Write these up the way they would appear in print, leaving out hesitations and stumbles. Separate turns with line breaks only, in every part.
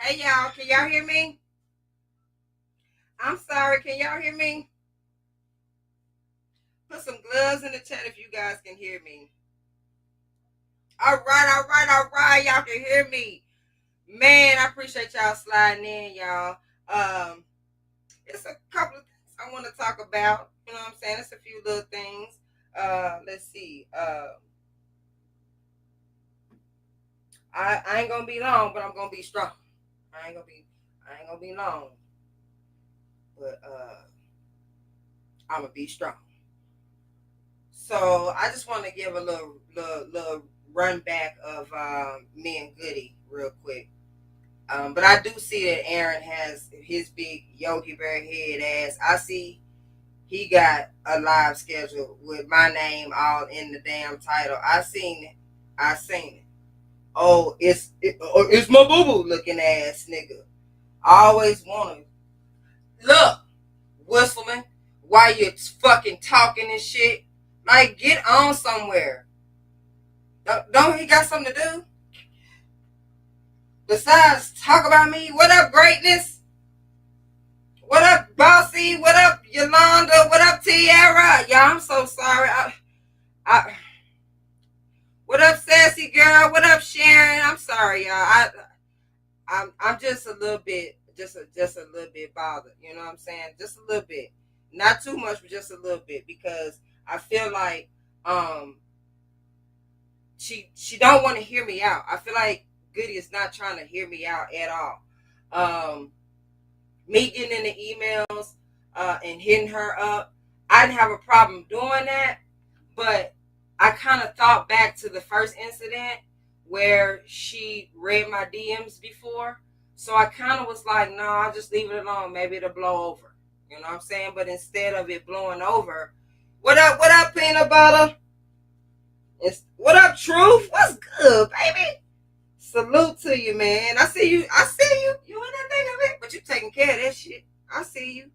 Hey y'all, can y'all hear me? I'm sorry, can y'all hear me? Put some gloves in the chat if you guys can hear me. All right. Y'all can hear me. Man, I appreciate y'all sliding in, y'all. Um, it's a couple of things I want to talk about. You know what I'm saying? It's a few little things. Let's see. I ain't gonna be long, but I'm gonna be strong. I ain't gonna be long, but I'm gonna be strong. So I just want to give a little run back of me and Goodie real quick. But I do see that Aaron has his big Yogi Bear head ass. I see he got a live schedule with my name all in the damn title. I seen it. Oh, it's my boo boo looking ass nigga. I always want to look, Whistleman, while you fucking talking and shit. Like, get on somewhere. Don't he got something to do besides talk about me? What up, greatness? What up, Bossy? What up, Yolanda? What up, Tiara? Y'all, I'm so sorry. I what up, sassy girl? What up, Sharon? I'm sorry, y'all. I'm just a little bit, just a little bit bothered. You know what I'm saying? Just a little bit, not too much, but just a little bit because I feel like um she don't want to hear me out. I feel like Goodie is not trying to hear me out at all. Um, Me getting in the emails and hitting her up, I didn't have a problem doing that, but I kind of thought back to the first incident where she read my DMs before. So I kind of was like, no, I'll just leave it alone. Maybe it'll blow over. You know what I'm saying? But instead of it blowing over, what up, peanut butter? What up, truth? What's good, baby? Salute to you, man. I see you. I see you. You in that thing of it, but you taking care of that shit. I see you.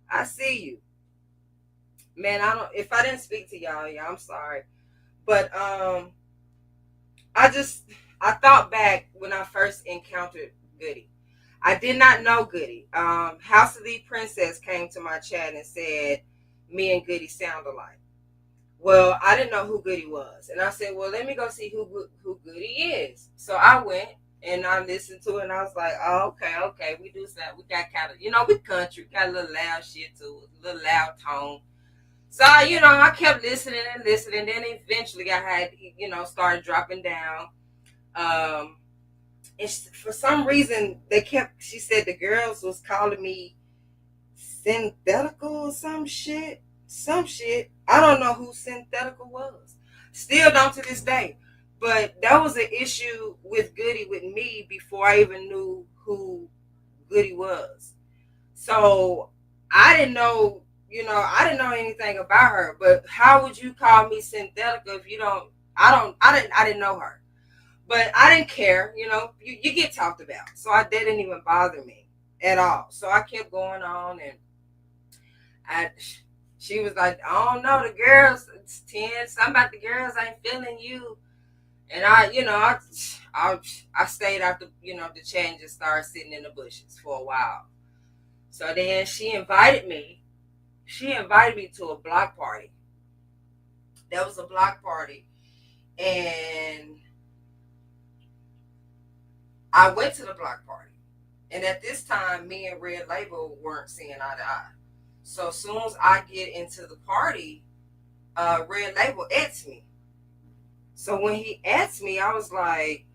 I see you, man. I don't. If I didn't speak to y'all, yeah, I'm sorry. But I just I thought back when I first encountered Goodie. I did not know Goodie. House of the Princess came to my chat and said me and Goodie sound alike. Well, I didn't know who Goodie was, and I said, "Well, let me go see who Goodie is." So I went and I listened to it, and I was like, "Oh, okay, we do that. We got kind of, we country, got a little loud shit to it, a little loud tone." So I kept listening and listening. Then eventually, I had started dropping down. Um, and for some reason, they kept. She said the girls was calling me synthetical or some shit. Some shit. I don't know who synthetical was. Still don't to this day. But that was an issue with Goodie with me before I even knew who Goodie was. So I didn't know, I didn't know anything about her. But how would you call me synthetical if you don't? I didn't know her. But I didn't care. You get talked about, so I didn't even bother me at all. So I kept going on and I she was like, I don't know, the girls, it's 10, something about the girls ain't feeling you. And I stayed out the chat and just started sitting in the bushes for a while. So then she invited me to a block party. That was a block party. And I went to the block party. And at this time, me and Red Label weren't seeing eye to eye. So as soon as I get into the party, Red Label asked me. So when he asked me, I was like,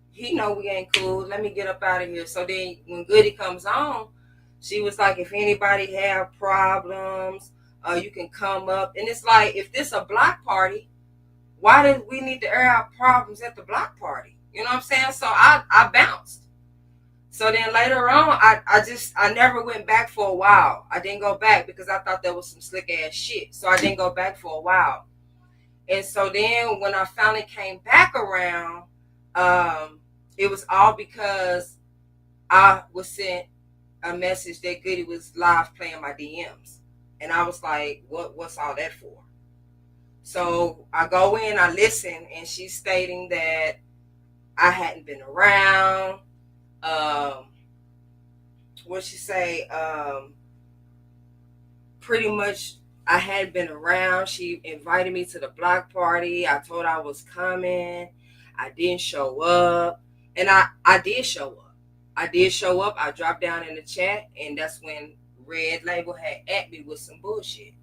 he know we ain't cool. Let me get up out of here. So then when Goodie comes on, she was like, if anybody have problems, you can come up. And it's like, if this a block party, why do we need to air out problems at the block party? You know what I'm saying? So I bounced. So then later on, I never went back for a while. I didn't go back because I thought that was some slick ass shit. So I didn't go back for a while. And so then when I finally came back around, it was all because I was sent a message that Goodie was live playing my DMs. And I was like, what's all that for? So I go in, I listen, and she's stating that I hadn't been around. what she say, pretty much I hadn't been around. She invited me to the block party. I told her I was coming. I didn't show up. And I did show up. I did show up. I dropped down in the chat, and that's when Red Label had at me with some bullshit.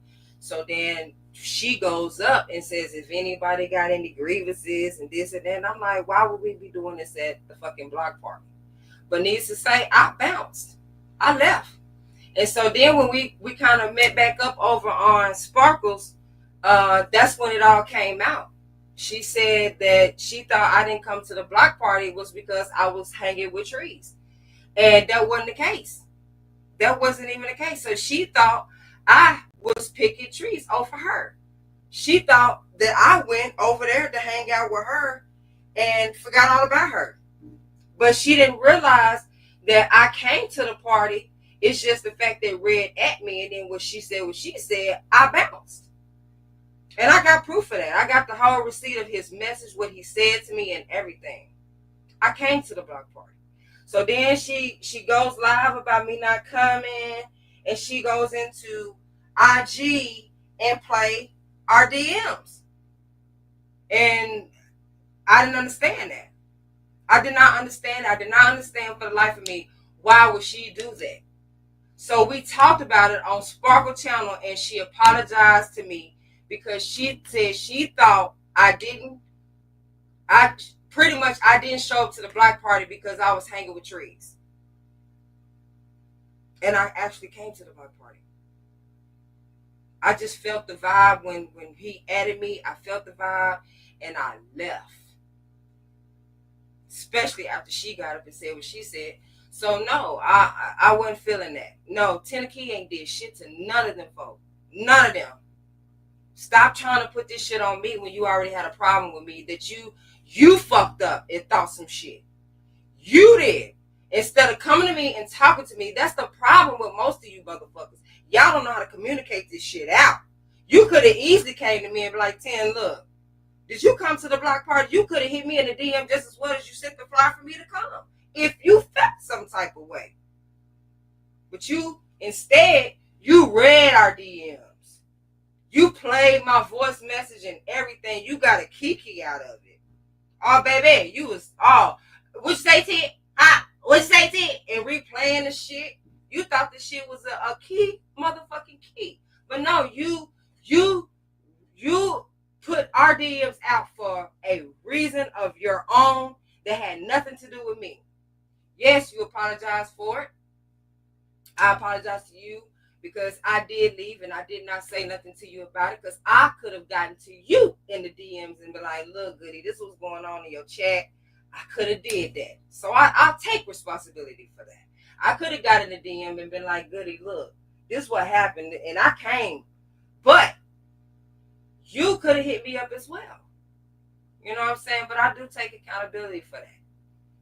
So then she goes up and says, if anybody got any grievances and this and that. And I'm like, why would we be doing this at the fucking block party? But needless to say, I bounced. I left. And so then when we kind of met back up over on Sparkles, that's when it all came out. She said that she thought I didn't come to the block party was because I was hanging with trees. And that wasn't the case. That wasn't even the case. So she thought I was picking trees over her. She thought that I went over there to hang out with her and forgot all about her. But she didn't realize that I came to the party. It's just the fact that Red at me, and then what she said, I bounced. And I got proof of that. I got the whole receipt of his message, what he said to me and everything. I came to the block party. So then she goes live about me not coming, and she goes into IG and play our DMs. And I didn't understand that. I did not understand. I did not understand for the life of me, why would she do that? So we talked about it on Sparkle Channel, and she apologized to me because she said she thought I didn't show up to the black party because I was hanging with trees. And I actually came to the black party. I just felt the vibe when he added me. I felt the vibe, and I left. Especially after she got up and said what she said. So no, I wasn't feeling that. No, Tennessee ain't did shit to none of them folks. None of them. Stop trying to put this shit on me when you already had a problem with me that you fucked up and thought some shit. You did. Instead of coming to me and talking to me, that's the problem with most of you motherfuckers. Y'all don't know how to communicate this shit out. You could have easily came to me and be like, Ten, look, did you come to the block party? You could have hit me in the DM just as well as you sent the flyer for me to come. If you felt some type of way. But instead, you read our DMs. You played my voice message and everything. You got a kiki out of it. Oh, baby, you was what you say, Ted? What you say, Ted? And replaying the shit. You thought the shit was a key, motherfucking key. But no, you put our DMs out for a reason of your own that had nothing to do with me. Yes, you apologize for it. I apologize to you because I did leave and I did not say nothing to you about it because I could have gotten to you in the DMs and be like, look, Goodie, this was going on in your chat. I could have did that. So I'll take responsibility for that. I could have got in the DM and been like, Goodie, look, this is what happened. And I came. But you could have hit me up as well. You know what I'm saying? But I do take accountability for that.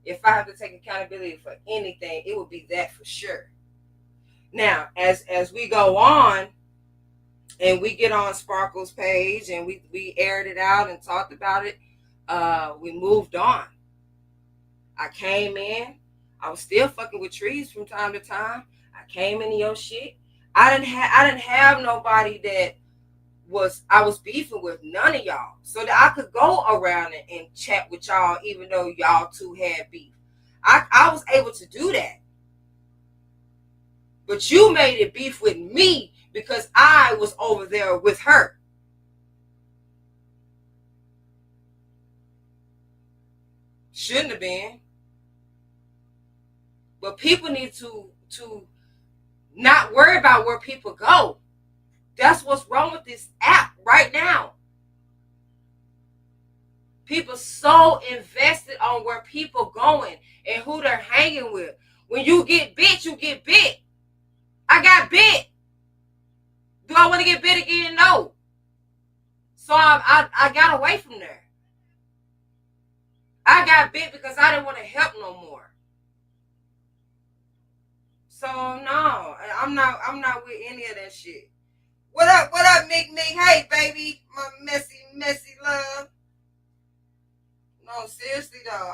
If I have to take accountability for anything, it would be that for sure. Now, as we go on and we get on Sparkle's page and we aired it out and talked about it, we moved on. I came in. I was still fucking with trees from time to time. I came into your shit. I didn't have nobody that I was beefing with, none of y'all, so that I could go around and chat with y'all even though y'all two had beef. I was able to do that. But you made it beef with me because I was over there with her. Shouldn't have been. But people need to not worry about where people go. That's what's wrong with this app right now. People so invested on where people going and who they're hanging with. When you get bit, you get bit. I got bit. Do I want to get bit again? No. So I got away from there. I got bit because I didn't want to help no more. So no, I'm not with any of that shit. What up, Mick? Hey, baby, my messy love. No, seriously though,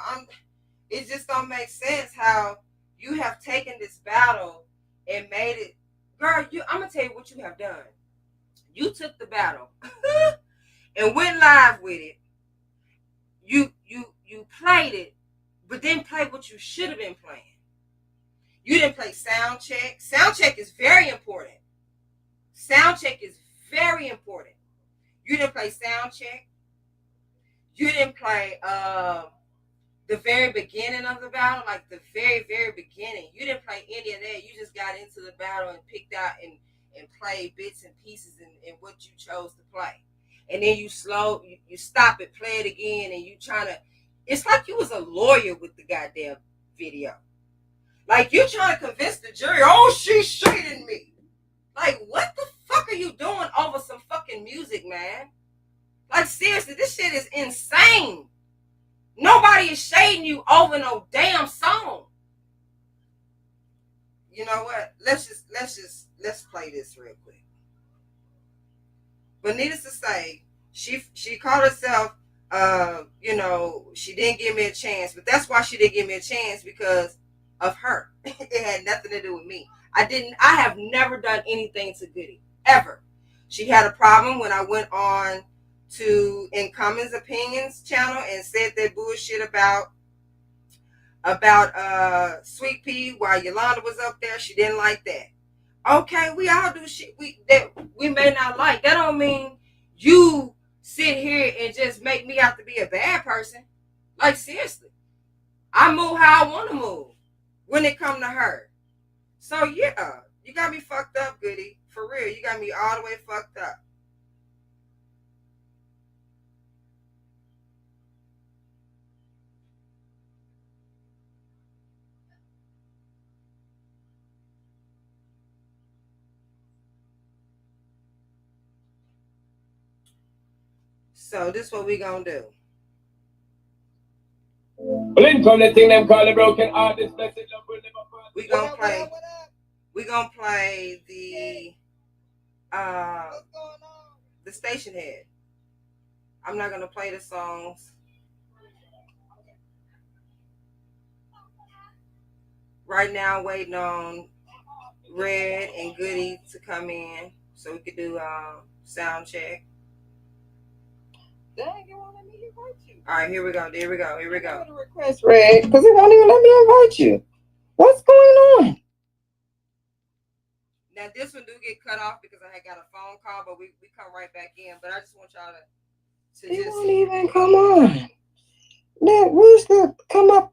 It just don't make sense how you have taken this battle and made it. Girl, I'm gonna tell you what you have done. You took the battle and went live with it. You played it, but didn't play what you should have been playing. You didn't play Soundcheck. Soundcheck is very important. Soundcheck is very important. You didn't play Soundcheck. You didn't play the very beginning of the battle, like the very, very beginning. You didn't play any of that. You just got into the battle and picked out and played bits and pieces and what you chose to play. And then you stop it, play it again, and you trying to, it's like you was a lawyer with the goddamn video. Like you trying to convince the jury, oh, she's shading me. Like, what the fuck are you doing over some fucking music, man? Like, seriously, this shit is insane. Nobody is shading you over no damn song. You know what? Let's play this real quick. But needless to say, she called herself, she didn't give me a chance. But that's why she didn't give me a chance, because of her. It had nothing to do with me. I have never done anything to Goodie, ever. She had a problem when I went on to Incoming's Opinions channel and said that bullshit about Sweet Pea while Yolanda was up there. She didn't like that. Okay, we all do shit that we may not like. That don't mean you sit here and just make me out to be a bad person. Like, seriously. I move how I want to move when it come to her. So, yeah, you got me fucked up, Goodie. For real, you got me all the way fucked up. So, this is what we gonna do. We gonna play the station head. I'm not gonna play the songs. Right now, waiting on Red and Goodie to come in so we could do sound check. Dang, you won't let me invite you. All right, here we go. Request, Red, because it won't even let me invite you. What's going on? Now, this one do get cut off because I had got a phone call, but we come right back in. But I just want y'all to it just... won't even come on. That where's the come up?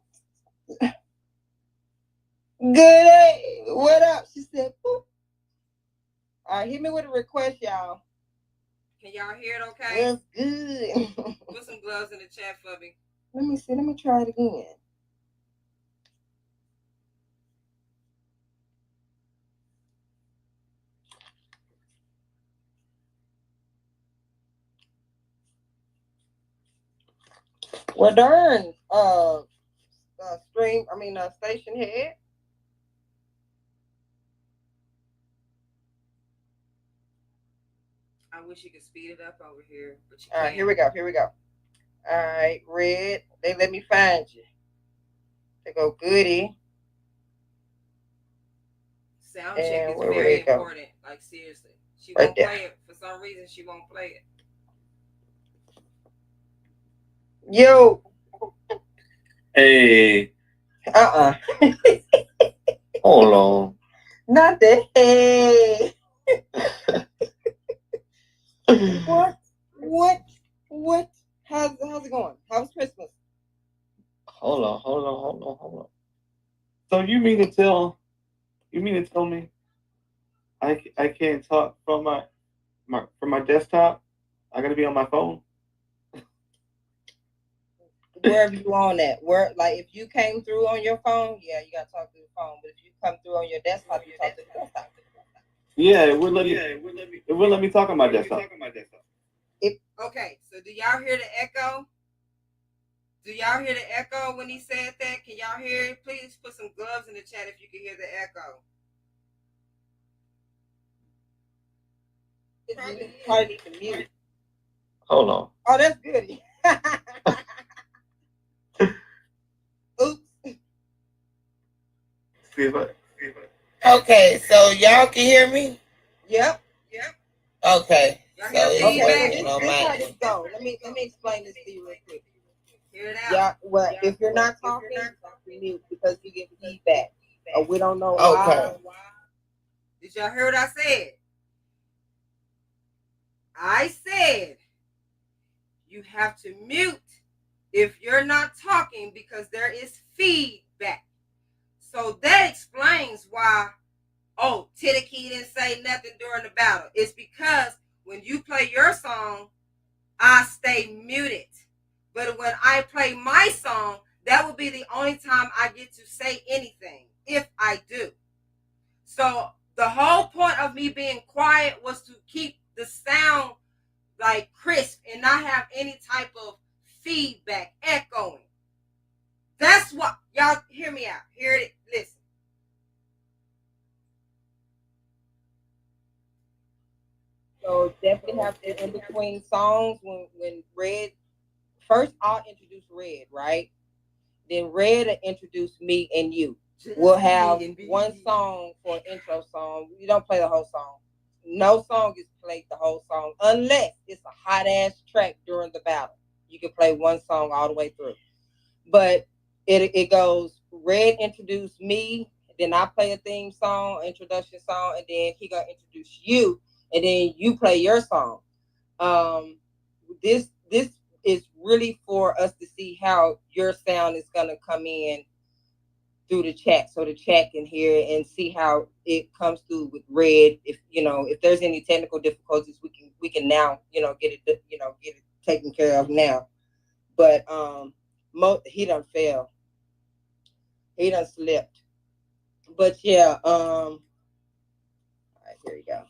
Good. What up? She said, boop. All right, hit me with a request, y'all. Can y'all hear it okay? That's good. Put some gloves in the chat for me. Let me see. Let me try it again. Well, darn, station head. I wish you could speed it up over here, but you can't. All right, here we go. All right, Red, they let me find you. They go Goodie. Sound check is very important. Like, seriously. She won't play it. For some reason, she won't play it. Yo.
Hey. Hold on.
Not the hey. What? How's it going? How's Christmas?
Hold on. So you mean to tell me I can't talk from my desktop? I gotta be on my phone.
Wherever you on that, like if you came through on your phone, yeah, you gotta talk through the phone. But if you come through on your desktop, you talk through the desktop.
Yeah, it would let me talk on my desktop.
Okay, so do y'all hear the echo? Do y'all hear the echo when he said that? Can y'all hear it? Please put some gloves in the chat if you can hear the echo. It's probably need to mute.
Hold on.
Oh, that's good. Oops.
Okay, so y'all can hear me?
Yep. Yep.
Okay.
Y'all
So
hear
it's
feedback?
working on
This
my
how this
end.
go. Let me explain this to you real quick. Hear it out. Yeah. Well, if you're not talking, mute because you get feedback. Or we don't know why.
Okay.
Did y'all hear what I said? I said you have to mute if you're not talking because there is feedback. So that explains why, oh, Titty didn't say nothing during the battle. It's because when you play your song, I stay muted. But when I play my song, that will be the only time I get to say anything, if I do. So the whole point of me being quiet was to keep the sound like crisp and not have any type of feedback echoing. That's what y'all hear me out. Hear it, listen. So definitely have to in between songs when Red first I'll introduce Red, right? Then Red will introduce me and you. We'll have one song for an intro song. You don't play the whole song. No song is played the whole song unless it's a hot ass track during the battle. You can play one song all the way through. But it goes Red introduce me, then I play a theme song, introduction song, and then he gonna introduce you, and then you play your song. This is really for us to see how your sound is gonna come in through the chat, so the chat can hear it and see how it comes through with Red. If if there's any technical difficulties, we can now get it taken care of now. But he done fell. He done slipped. But yeah, all right, here we go.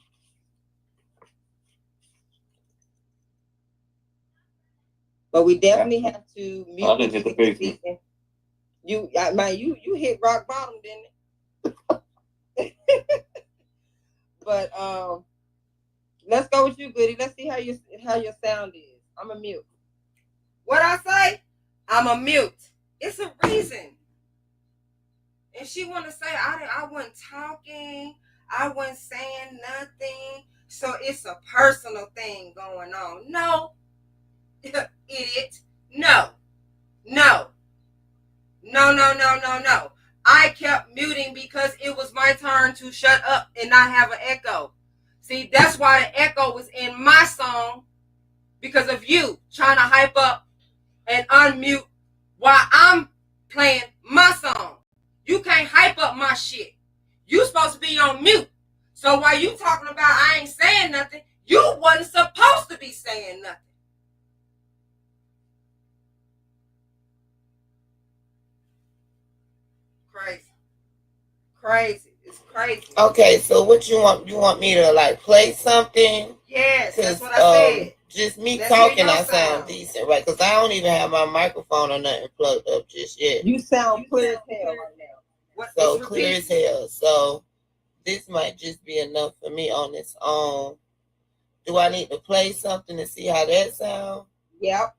But we definitely have to mute.
I didn't hit the basement.
You hit rock bottom, didn't it? But let's go with you, Goodie. Let's see how your sound is. I'm a mute. What I say? I'm a mute. It's a reason. And she want to say I wasn't talking. I wasn't saying nothing. So it's a personal thing going on. No, idiot. No. No. No, no, no, no, no. I kept muting because it was my turn to shut up and not have an echo. See, that's why the echo was in my song because of you trying to hype up and unmute while I'm playing my song. You can't hype up my shit. You supposed to be on mute. So while you talking about I ain't saying nothing, you wasn't supposed to be saying nothing. Crazy. Crazy. It's crazy.
Okay, so what you want? You want me to like play something?
Yes, that's what I said.
Just me talking, I sound decent, right? Because I don't even have my microphone or nothing plugged up just yet.
You sound clear as hell right now.
So clear as hell. So this might just be enough for me on its own. Do I need to play something to see how that sounds?
Yep.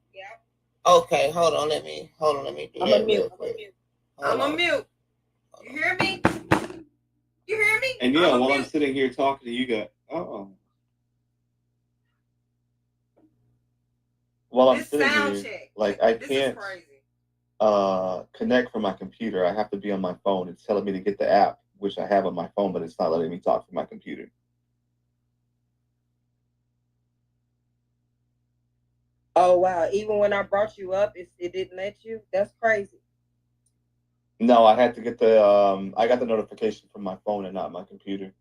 Okay, hold on. Let me do that real quick.
I'm a mute. You hear me? You hear me?
And yeah, while I'm sitting here talking to you guys, while I'm sitting here, like I can't connect from my computer. I have to be on my phone. It's telling me to get the app, which I have on my phone, but it's not letting me talk from my computer.
Oh wow! Even when I brought you up, it didn't let you. That's crazy.
No, I had to get the I got the notification from my phone and not my computer.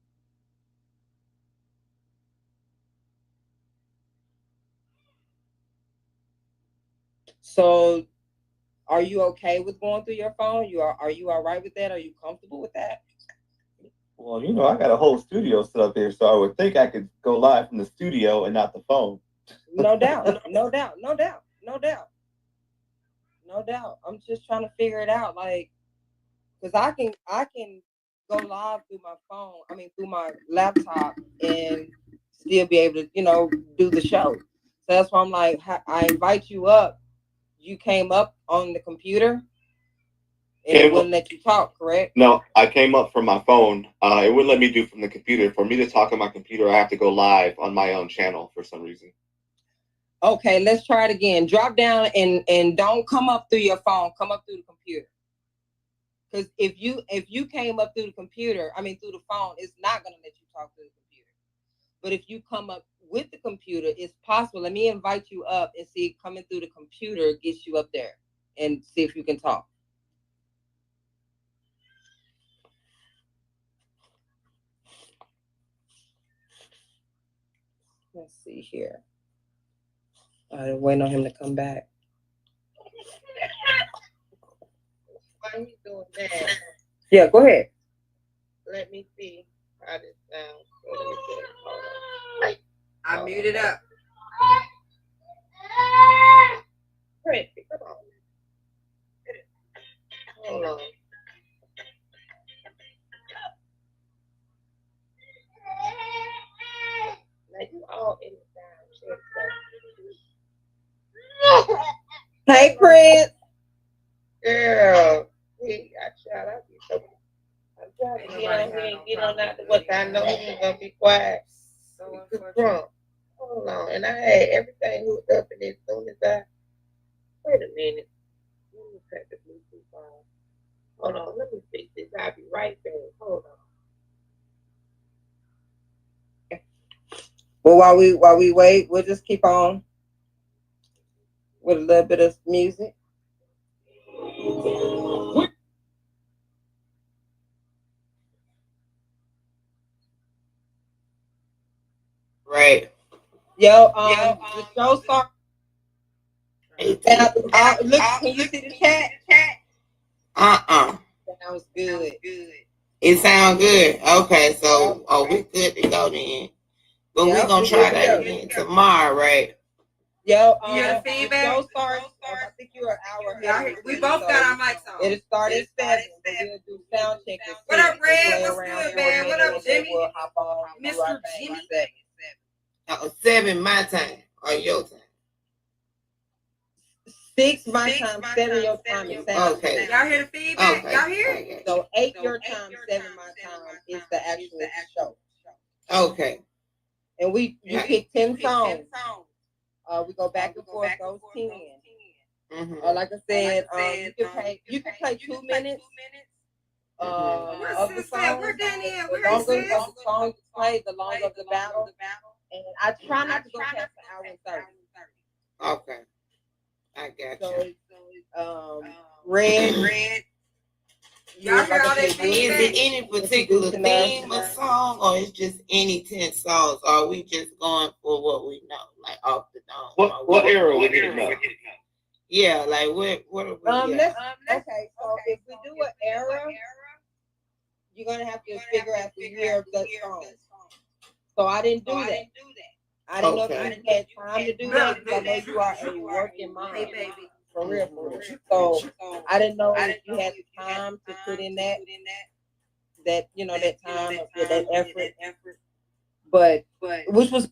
So, are you okay with going through your phone? Are you all right with that? Are you comfortable with that?
Well, I got a whole studio set up here, so I would think I could go live from the studio and not the phone.
No doubt, no doubt, no doubt, no doubt, no doubt. I'm just trying to figure it out, like, because I can go live through my phone. I mean, through my laptop, and still be able to, do the show. So that's why I'm like, I invite you up. You came up on the computer. and it wouldn't let you talk, correct?
No, I came up from my phone. It wouldn't let me do from the computer. For me to talk on my computer, I have to go live on my own channel for some reason.
Okay, let's try it again. Drop down and don't come up through your phone. Come up through the computer. Because if you came up through the computer, through the phone, it's not gonna let you talk through the computer. But if you come up with the computer, it's possible. Let me invite you up and see if coming through the computer gets you up there and see if you can talk. Let's see here. I'm waiting on him to come back.
While he's doing that,
Yeah, go ahead.
let me see how this sounds.
I muted up.
Princy, come on. Hold on. Now you all in the sound check.
Hey, Prince.
Girl, I trying to get on here and get on out to what I know he's gonna be quiet. So drunk. Hold on, and I had everything hooked up, and as soon as I wait a minute, let me cut the Bluetooth on. Hold on, let me fix this. I'll be right back. Hold on.
Well, while we wait, we'll just keep on with a little bit of music.
Right.
Yo, the show start. Look, can you see the chat? Sounds good.
It sounds good. Okay, so we good to go then. But we're gonna try that again tomorrow, right?
Yo,
you hear the
feedback? The show starts. I think you're an hour ahead. We both got our mics on. It'll start at 7. We'll do sound check. What up, Red? What's good, man? What up, Jimmy? We'll hop on. Mr. Jimmy.
7 my time or your time.
6 my time, 7 your time.
Okay.
Y'all hear the feedback?
Okay.
Y'all hear it? So 8 your time, 7 my time is the actual show.
Okay.
And you pick 10 songs. We go back and forth those 10. Like I said, you can play 2 minutes of the song.
Where Danny at?
The longer the song you play, the longer the battle. And I try not to go past an hour and 30.
Okay. I got you.
So, Red.
Y'all hear all that feedback? Is it any particular theme of song, or it's just any 10 songs? Or are we just going for what we know, like off the dome?
What era we hitting up?
Yeah, like what are we?
Okay, so if we do an era, you're gonna have to figure out the year of that song. So I didn't do that. I didn't know if you had time to do that because I know you are a working mom. Hey, baby. For real. So I didn't know if you had the time to put in that time or that effort. But which was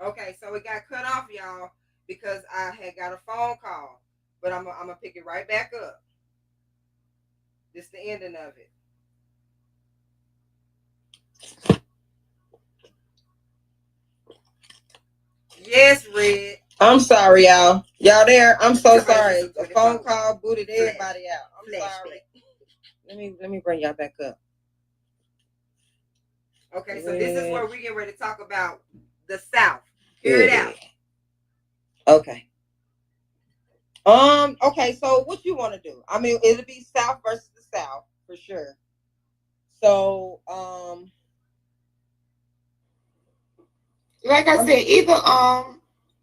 okay. So it got cut off, y'all, because I had got a phone call. But I'm gonna pick it right back up. This is the ending of it. Yes, Red. I'm sorry, y'all. Y'all there? I'm so sorry. The phone call booted everybody out. I'm sorry. Let me bring y'all back up. Okay, so this is where we get ready to talk about the South. Hear it out. Okay. Okay, so what you want to do? It'll be South versus the South for sure. So,
like I said, either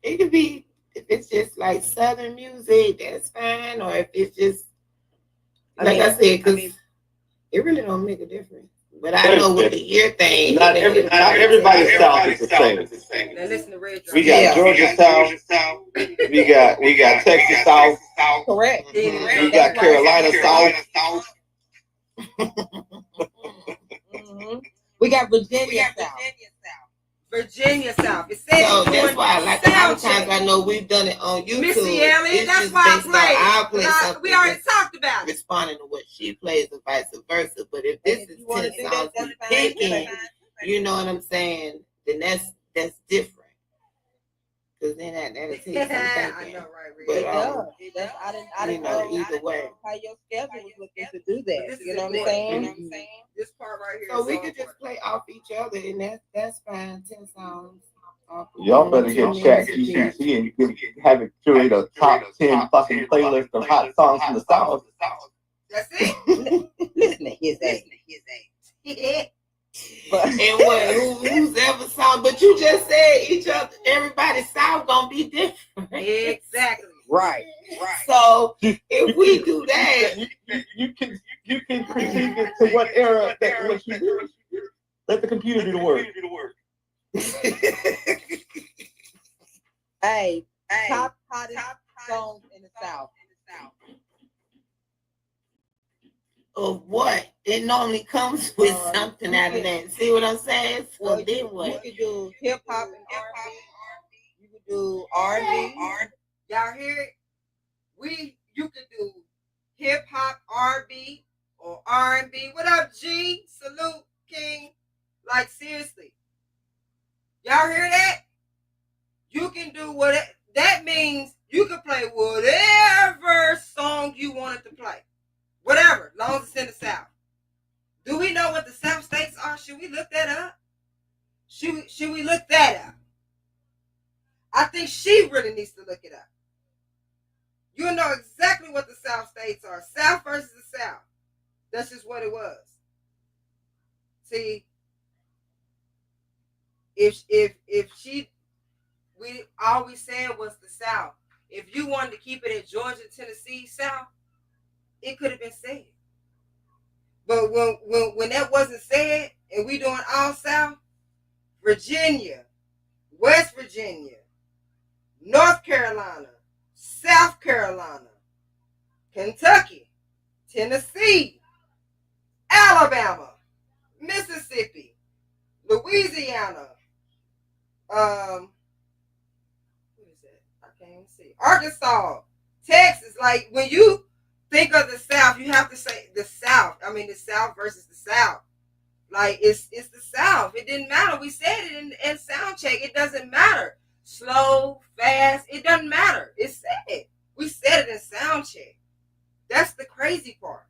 it could be, if it's just like Southern music, that's fine, or if it's just I said, because it really don't make a difference. But I know with the year thing,
not everybody's South is the same.
Now listen to Red.
We got Georgia South. We got Texas South.
Correct.
We got Carolina South.
We got Virginia South. Virginia South. It says
so that's why, like a lot of times I know we've done it on YouTube.
Missy Elliott, that's why I played. We already talked about it.
Responding to what she plays or vice versa. But if this is 10 songs we picking, you know what I'm saying, then that's different. Because then that'll take some thinking.
I know, right?
But,
it does. I didn't know
either way.
how your schedule was looking to do that. You know what I'm saying?
This part right here.
So we could just play off each other, and that's fine. 10 songs.
Y'all better get ChatGPT and have it curate a top 10 fucking playlist of hot songs from the South.
That's it.
Listen to his age.
But and what who's ever song? But you just said everybody's sound gonna be different.
Exactly.
Right.
So if we do that,
you can critique it to what era that what you do. Let the computer do the work.
Hey, top hottest songs in the South.
Of what? It normally comes with something out of that. See what I'm saying? So then what?
You could do hip hop and R&B. You could do R&B.
Y'all hear it? You could do hip hop, R&B, or R&B. What up, G? Salute, King. Like, seriously. Y'all hear that? You can do what that means. You can play whatever song you wanted to play. Whatever, as long as it's in the South. Do we know what the South states are? Should we look that up? Should we look that up? I think she really needs to look it up. You'll know exactly what the South states are. South versus the South. That's just what it was. See, we always said was the South. If you wanted to keep it in Georgia, Tennessee, South, it could have been said. But when that wasn't said, and we doing all South, Virginia, West Virginia, North Carolina, South Carolina, Kentucky, Tennessee, Alabama, Mississippi, Louisiana, what is that? I can't even see. Arkansas, Texas. Like, when you think of the South, you have to say the South. I mean, the South versus the South. Like, it's the South. It didn't matter. We said it in Soundcheck. It doesn't matter. Slow, fast, it doesn't matter. It said. We said it in Soundcheck. That's the crazy part.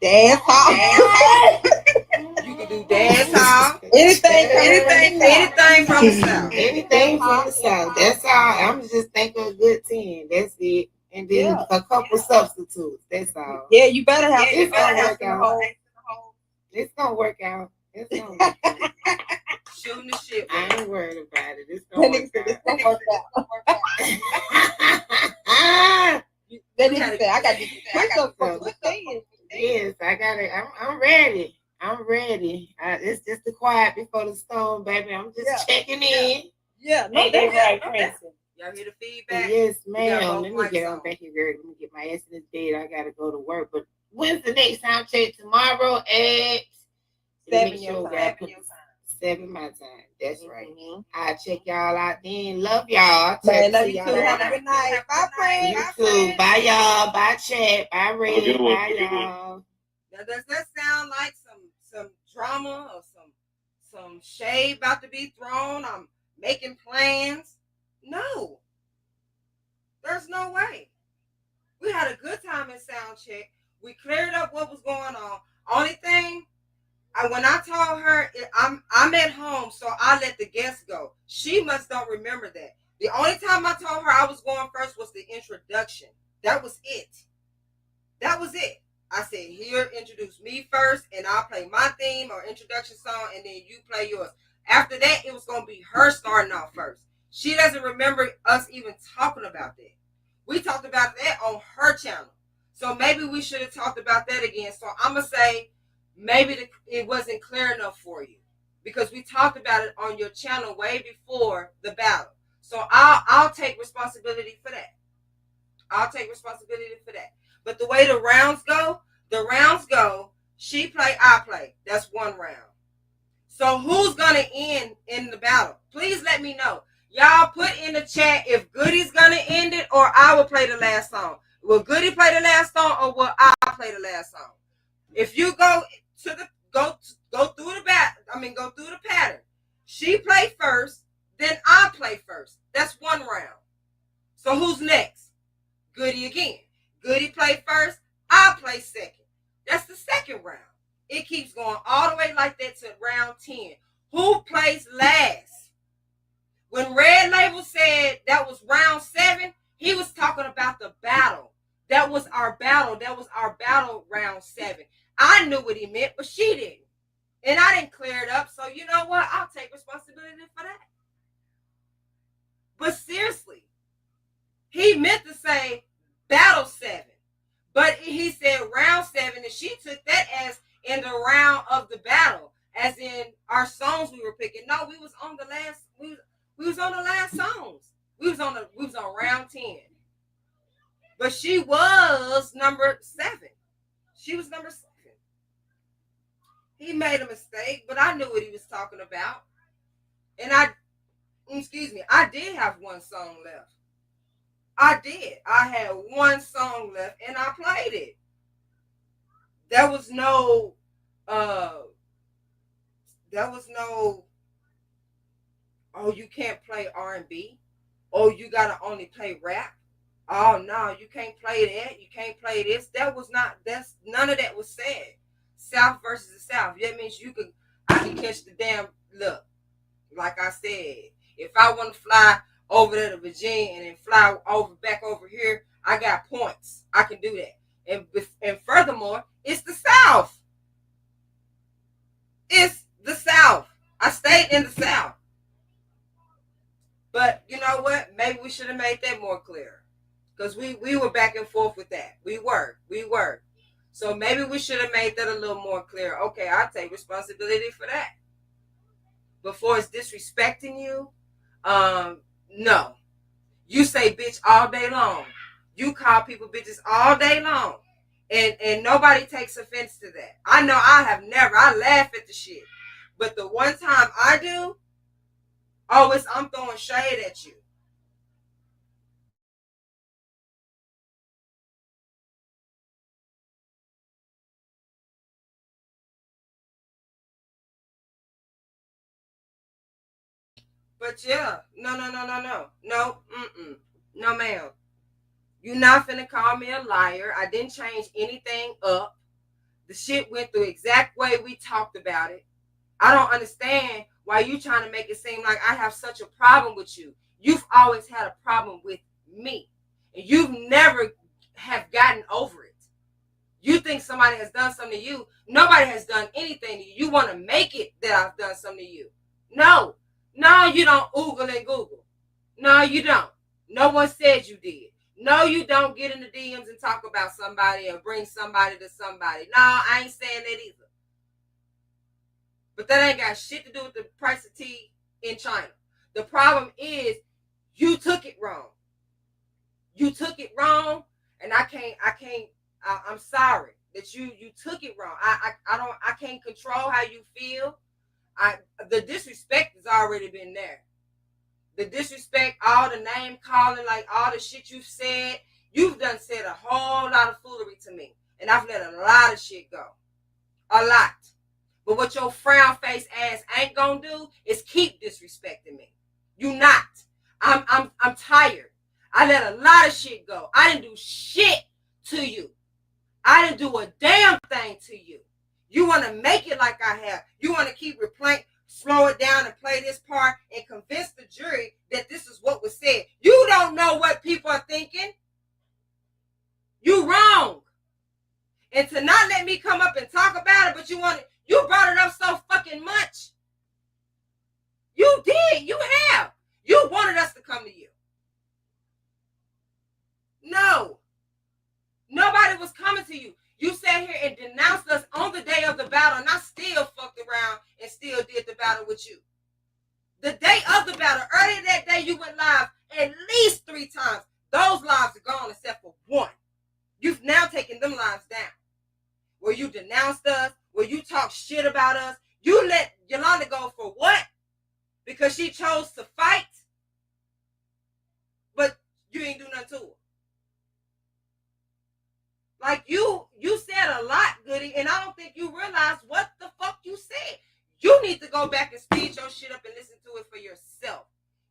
Dance hall.
You can do dance hall.
Anything
from the South.
Anything from the South. That's all. I'm just thinking a good 10. That's it. And then a couple substitutes. That's all.
Yeah, you better have
it's gonna work out. It's gonna work out. It's gonna work out.
Shooting the shit.
I ain't worried about it. It's gonna work out.
That nigga said, I got to
Yes, I got it. I'm ready. I'm ready. It's just the quiet before the storm, baby. I'm just checking in.
Yeah, no, that's right, Prince.
Y'all hear the feedback?
Yes, ma'am. Let me get on back here, girl. Let me get my ass in this bed. I gotta go to work. But when's the next sound check? Tomorrow at
7 your time.
7 my time. That's right.
Mm-hmm.
I'll check y'all out then. Love y'all.
Love you too. Have a good night. Bye,
Prince.
Prince.
You too. Bye, y'all. Bye, chat. Bye, Red. Bye, y'all.
Now, does that sound like some drama or some shade about to be thrown? I'm making plans. No. There's no way. We had a good time in Soundcheck. We cleared up what was going on. Only thing, when I told her I'm at home, so I let the guests go. She must don't remember that. The only time I told her I was going first was the introduction. That was it. That was it. I said, here, introduce me first, and I'll play my theme or introduction song, and then you play yours. After that, it was going to be her starting off first. She doesn't remember us even talking about that. We talked about that on her channel. So maybe we should have talked about that again. So I'm going to say maybe it wasn't clear enough for you because we talked about it on your channel way before the battle. So I'll take responsibility for that. I'll take responsibility for that. But the way the rounds go, She play, I play. That's one round. So who's gonna end in the battle? Please let me know. Y'all put in the chat if Goodie's gonna end it or I will play the last song. Will Goodie play the last song or will I play the last song? If you go to the go through the pattern. She play first, then I play first. That's one round. So who's next? Goodie again. Goodie play first, I play second. That's the second round. It keeps going all the way like that to round 10. Who plays last? When Red Label said that was round 7, he was talking about the battle. That was our battle. That was our battle round 7. I knew what he meant, but she didn't. And I didn't clear it up. So you know what? I'll take responsibility for that. But seriously, he meant to say battle 7. But he said round 7, and she took that as in the round of the battle, as in our songs we were picking. No, we was on the last. We was on the last songs. We was on round 10. But she was number 7. She was number 7. He made a mistake, but I knew what he was talking about. And I did have one song left. I did. I had one song left and I played it. There was no oh, you can't play R&B. Oh, you gotta only play rap. Oh no, you can't play that. You can't play this. None of that was said. South versus the South. That means I can catch the damn look. Like I said, if I want to fly over there to Virginia and then fly back over here, I got points. I can do that. And furthermore, it's the South. It's the South. I stayed in the South. But you know what? Maybe we should have made that more clear. Because we were back and forth with that. We were. So maybe we should have made that a little more clear. Okay, I'll take responsibility for that. Before it's disrespecting you, no. You say bitch all day long. You call people bitches all day long. And nobody takes offense to that. I know I laugh at the shit. But the one time I do, I'm throwing shade at you. But yeah, no, no, ma'am. You're not finna call me a liar. I didn't change anything up. The shit went the exact way we talked about it. I don't understand why you trying to make it seem like I have such a problem with you. You've always had a problem with me. And you've never have gotten over it. You think somebody has done something to you. Nobody has done anything to you. You want to make it that I've done something to you. No, you don't oogle and Google. No, you don't. No one said you did. No, you don't get in the DMs and talk about somebody or bring somebody to somebody. No, I ain't saying that either. But that ain't got shit to do with the price of tea in China. The problem is you took it wrong. You took it wrong, and I'm sorry that you took it wrong. I can't control how you feel. The disrespect has already been there. The disrespect, all the name calling, like all the shit you've said. You've done said a whole lot of foolery to me. And I've let a lot of shit go. A lot. But what your frown face ass ain't gonna do is keep disrespecting me. You not. I'm tired. I let a lot of shit go. I didn't do shit to you. I didn't do a damn thing to you. You want to make it like I have. You want to keep replaying, slow it down and play this part and convince the jury that this is what was said. You don't know what people are thinking. You wrong. And to not let me come up and talk about it, but you brought it up so fucking much. You did. You have. You wanted us to come to you. No. Nobody was coming to you. You sat here and denounced us on the day of the battle, and I still fucked around and still did the battle with you. The day of the battle, earlier that day, you went live at least 3 times. Those lives are gone except for one. You've now taken them lives down. where you denounced us, where you talk shit about us. You let Yolanda go for what? Because she chose to fight? But you ain't do nothing to her. Like, you said a lot, Goodie, and I don't think you realize what the fuck you said. You need to go back and speed your shit up and listen to it for yourself.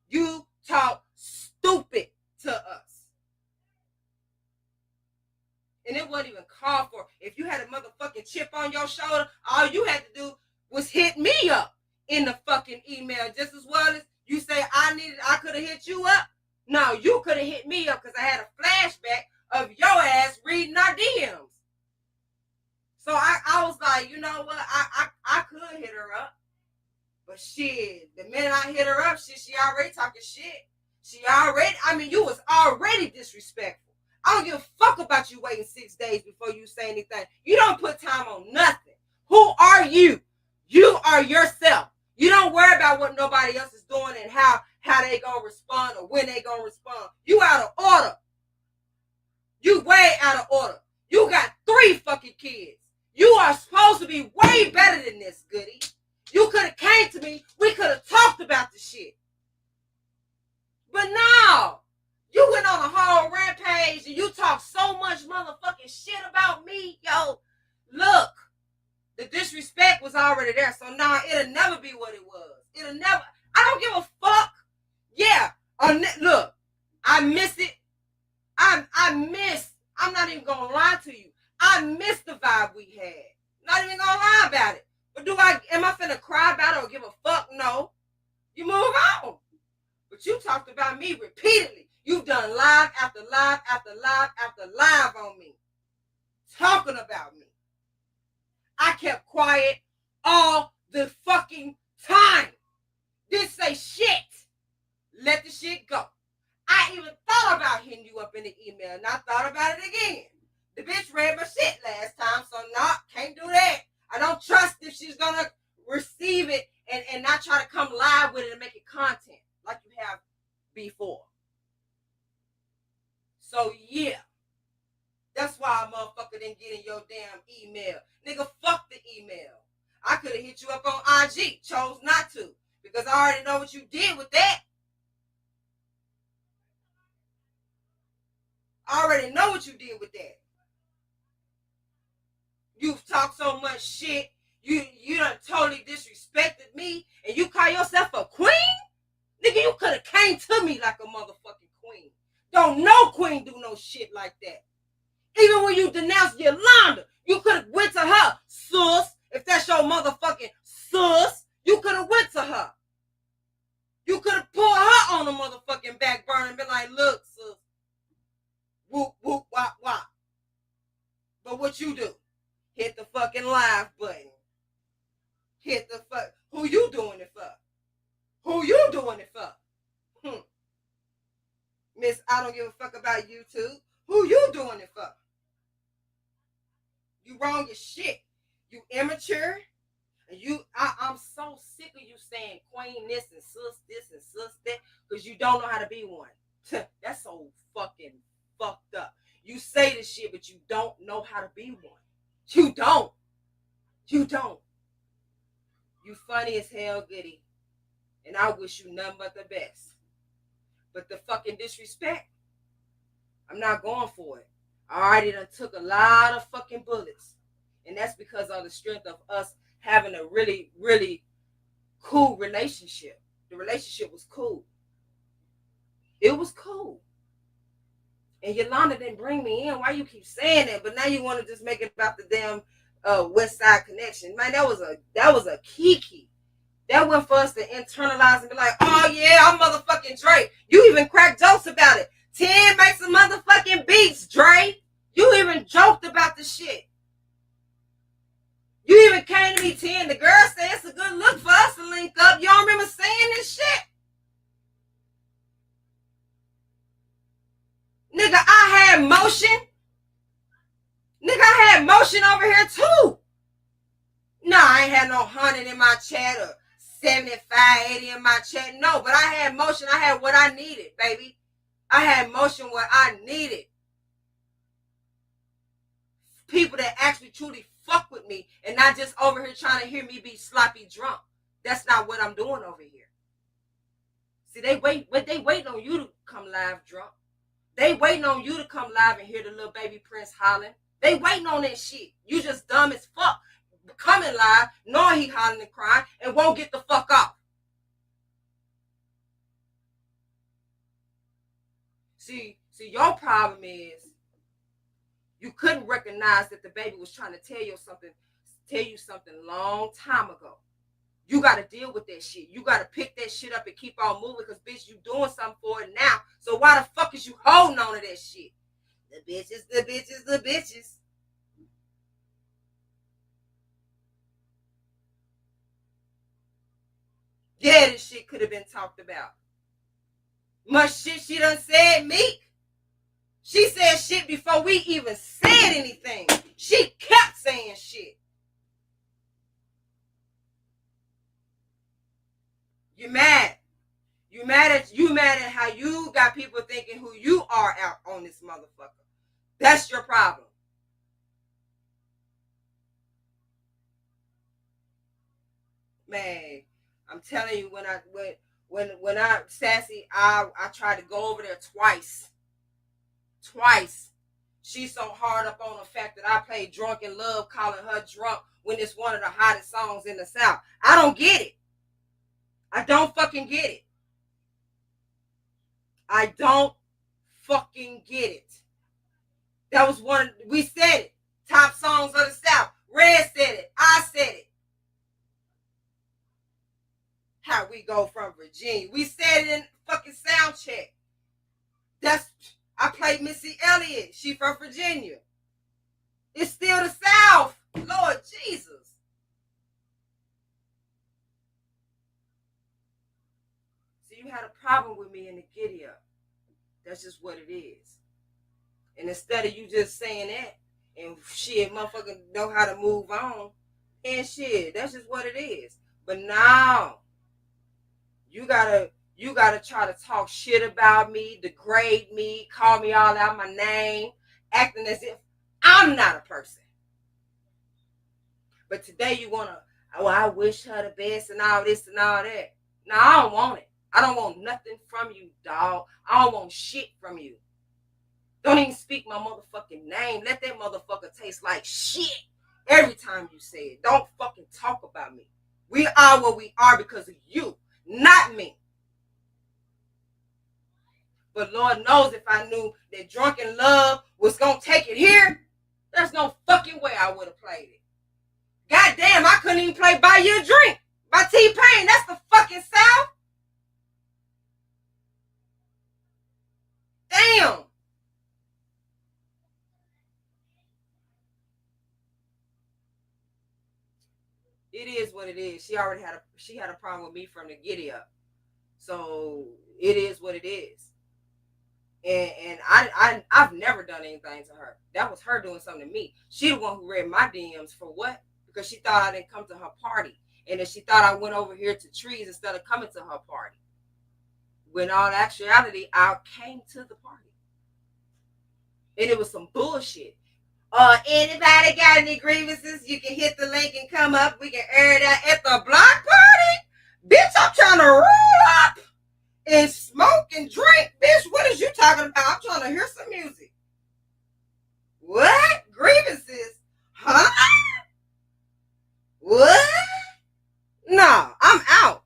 You talk stupid to us. And it wasn't even called for. If you had a motherfucking chip on your shoulder, all you had to do was hit me up in the fucking email. Just as well as you say I could have hit you up. No, you could have hit me up because I had a flashback of your ass reading our DMs. So I was like, you know what? I could hit her up. But shit, the minute I hit her up, she already talking shit. You was already disrespectful. I don't give a fuck about you waiting 6 days before you say anything. You don't put time on nothing. Who are you? You are yourself. You don't worry about what nobody else is doing and how they gonna respond or when they gonna respond. You out of order. You way out of order. You got 3 fucking kids. You are supposed to be way better than this, Goodie. You could have came to me. We could have talked about the shit. But no. You went on a whole rampage and you talk so much motherfucking shit about me. Yo, look. The disrespect was already there. So now it'll never be what it was. I don't give a fuck. Yeah. Look. I miss it. I'm not even gonna lie to you. I miss the vibe we had. Not even gonna lie about it. But am I finna cry about it or give a fuck? No. You move on. But you talked about me repeatedly. You've done live after live after live after live on me. Talking about me. I kept quiet all the fucking time. Didn't say shit. Let the shit go. I even thought about hitting you up in the email, and I thought about it again. The bitch read my shit last time, so no, can't do that. I don't trust if she's gonna receive it and not try to come live with it and make it content like you have before. So yeah, that's why a motherfucker didn't get in your damn email. Nigga, fuck the email. I could have hit you up on IG, chose not to, because I already know what you did with that. I already know what you did with that. You've talked so much shit. You done totally disrespected me, and you call yourself a queen? Nigga, you could have came to me like a motherfucking queen. Don't no queen do no shit like that. Even when you denounced Yolanda, you could have went to her, sus. If that's your motherfucking sus, you could have went to her. You could have pulled her on the motherfucking back burner and been like, look, sus. Whoop, whoop, wop, wop. But what you do? Hit the fucking live button. Hit the fuck. Who you doing it for? Who you doing it for? Miss, I don't give a fuck about YouTube. Who you doing it for? You wrong as shit. You immature. And I'm so sick of you saying queen this and sus this and sus that because you don't know how to be one. That's so fucking fucked up. You say this shit, but you don't know how to be one. You don't. You don't. You funny as hell, Goodie. And I wish you nothing but the best. But the fucking disrespect, I'm not going for it. I already done took a lot of fucking bullets. And that's because of the strength of us having a really, really cool relationship. The relationship was cool. It was cool. And Yolanda didn't bring me in. Why you keep saying that? But now you want to just make it about the damn West Side Connection. Man, that was a kiki. That went for us to internalize and be like, oh yeah, I'm motherfucking Dre. You even cracked jokes about it. 10 make some motherfucking beats, Dre. You even joked about the shit. You even came to me, 10. The girl said it's a good look for us to link up. Y'all remember saying this shit? Nigga, I had motion. Nigga, I had motion over here too. No, I ain't had no 100 in my chat or 75, 80 in my chat. No, but I had motion. I had what I needed, baby. I had motion what I needed. People that actually truly fuck with me and not just over here trying to hear me be sloppy drunk. That's not what I'm doing over here. See, they waiting on you to come live drunk. They waiting on you to come live and hear the little baby Prince hollering. They waiting on that shit. You just dumb as fuck. Coming live, knowing he hollering and crying, and won't get the fuck off. See, your problem is you couldn't recognize that the baby was trying to tell you something long time ago. You got to deal with that shit. You got to pick that shit up and keep on moving because, bitch, you doing something for it now. So why the fuck is you holding on to that shit? The bitches, the bitches, the bitches. Yeah, this shit could have been talked about. Much shit she done said, Meek. She said shit before we even said anything. She kept saying shit. You mad. You mad at how you got people thinking who you are out on this motherfucker. That's your problem. Man, I'm telling you, when I sassy, I tried to go over there twice. She's so hard up on the fact that I played Drunk in Love, calling her drunk when it's one of the hottest songs in the South. I don't get it. I don't fucking get it. I don't fucking get it. That was we said it. Top songs of the South. Red said it. I said it. How we go from Virginia. We said it in fucking Soundcheck. I played Missy Elliott. She from Virginia. It's still the South. Lord Jesus. So you had a problem with me in the giddy up. That's just what it is. And instead of you just saying that and shit, motherfucker know how to move on and shit, that's just what it is. But now you gotta try to talk shit about me, degrade me, call me all out my name, acting as if I'm not a person. But today you wanna, oh, I wish her the best and all this and all that. No, I don't want it. I don't want nothing from you, dog. I don't want shit from you. Don't even speak my motherfucking name. Let that motherfucker taste like shit every time you say it. Don't fucking talk about me. We are what we are because of you, not me. But Lord knows if I knew that Drunk in Love was going to take it here, there's no fucking way I would have played it. Goddamn, I couldn't even play Buy You a Drink by T-Pain. That's the fucking South. Damn. It is what it is. She had a problem with me from the giddy up. So it is what it is. And I've never done anything to her. That was her doing something to me. She the one who read my DMs for what? Because she thought I didn't come to her party. And then she thought I went over here to Trees instead of coming to her party. When in all actuality, I came to the party. And it was some bullshit. Anybody got any grievances? You can hit the link and come up. We can air it out at the block party. Bitch, I'm trying to roll up and smoke and drink. Bitch, what is you talking about? I'm trying to hear some music. What? Grievances? Huh? What? No, I'm out.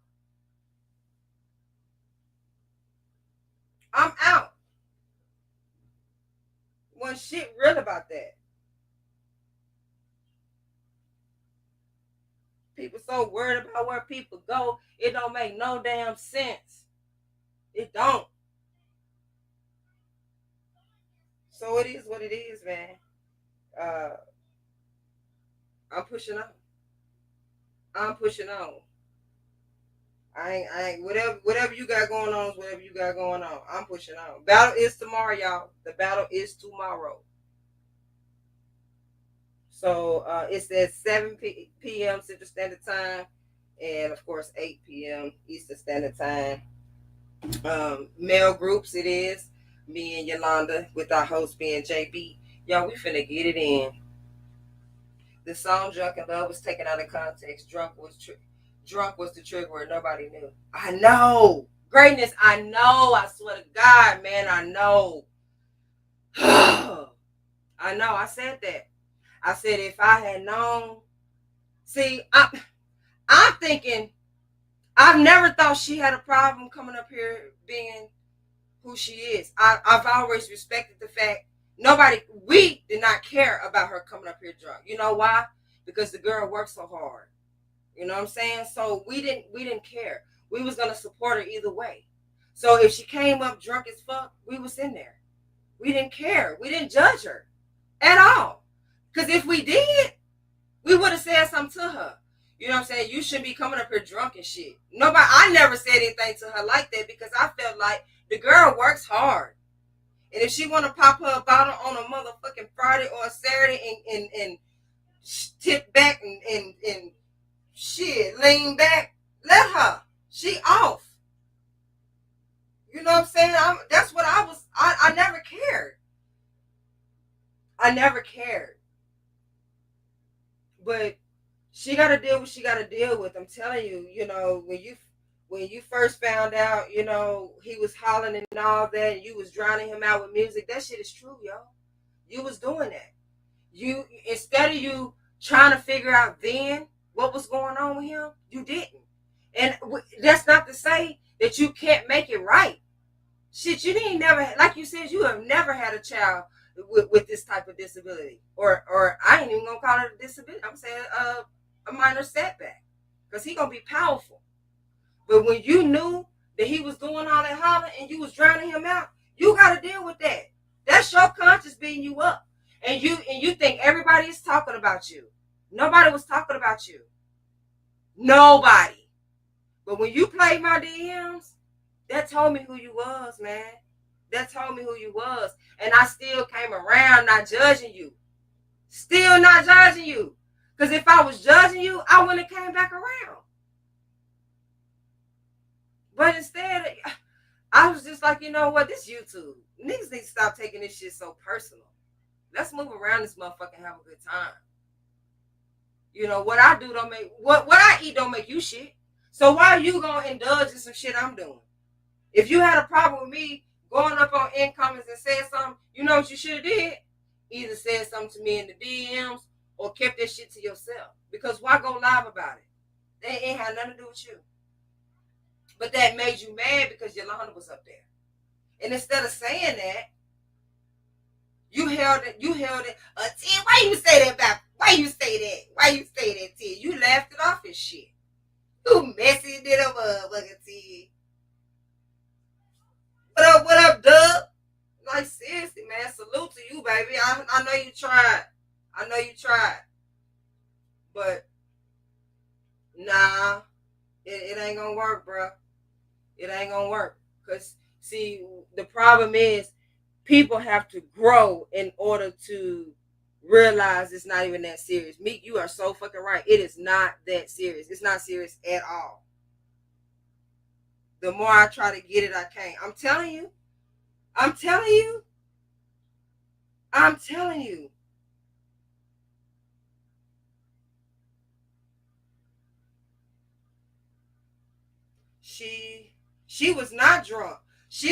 I'm out. One shit real about that. People so worried about where people go, it don't make no damn sense. It don't. So it is what it is, man. I'm pushing on. I'm pushing on. I ain't whatever you got going on is whatever you got going on. I'm pushing on. Battle is tomorrow, y'all. The battle is tomorrow. So it's at 7 p.m. Central Standard Time, and of course 8 p.m. Eastern Standard Time. Male groups, it is me and Yolanda with our host being JB. Y'all, we finna get it in. The song "Drunk in Love" was taken out of context. Drunk was the trigger word. Nobody knew. I know greatness. I know. I swear to God, man. I know. I know. I said that. I said if I had known. See, I'm thinking. I've never thought she had a problem coming up here being who she is. I've always respected the fact we did not care about her coming up here drunk. You know why? Because the girl worked so hard. You know what I'm saying? So we didn't care. We was gonna support her either way. So if she came up drunk as fuck, we was in there. We didn't care. We didn't judge her at all. Because if we did, we would have said something to her. You know what I'm saying? You shouldn't be coming up here drunk and shit. I never said anything to her like that because I felt like the girl works hard. And if she want to pop her a bottle on a motherfucking Friday or a Saturday and tip back and shit, lean back, let her. She off. You know what I'm saying? That's what I was. I never cared. I never cared. But she got to deal with what she got to deal with. I'm telling you, when you first found out, he was hollering and all that, and you was drowning him out with music, that shit is true, yo. You was doing that. You, instead of you trying to figure out then what was going on with him, you didn't. And that's not to say that you can't make it right. Shit, you didn't never, like you said, you have never had a child with this type of disability, or I ain't even gonna call it a disability. I'm saying a minor setback, because he gonna be powerful. But when you knew that he was doing all that hollering and you was drowning him out, you got to deal with that. That's your conscience beating you up, and you think everybody is talking about you. Nobody was talking about you. Nobody. But when you played my DMs, that told me who you was, man. That told me who you was. And I still came around not judging you. Still not judging you. Because if I was judging you, I wouldn't have came back around. But instead, I was just like, you know what? This YouTube. Niggas need to stop taking this shit so personal. Let's move around this motherfucker and have a good time. You know, what I do don't make... What I eat don't make you shit. So why are you going to indulge in some shit I'm doing? If you had a problem with me going up on incomings and saying something, you know what you should have did? Either said something to me in the DMs or kept that shit to yourself. Because why go live about it? They ain't had nothing to do with you. But that made you mad because Yolanda was up there. And instead of saying that, you held it. T, why you say that about? Why you say that, T? You laughed it off as shit. You messy did a motherfucking T. What up, Doug? Like, seriously, man, salute to you, baby. I know you tried. But, nah, it ain't gonna work, bro. It ain't gonna work. Because, see, the problem is people have to grow in order to realize it's not even that serious. Meek, you are so fucking right. It is not that serious. It's not serious at all. The more I try to get it, I can't. I'm telling you. She was not drunk. She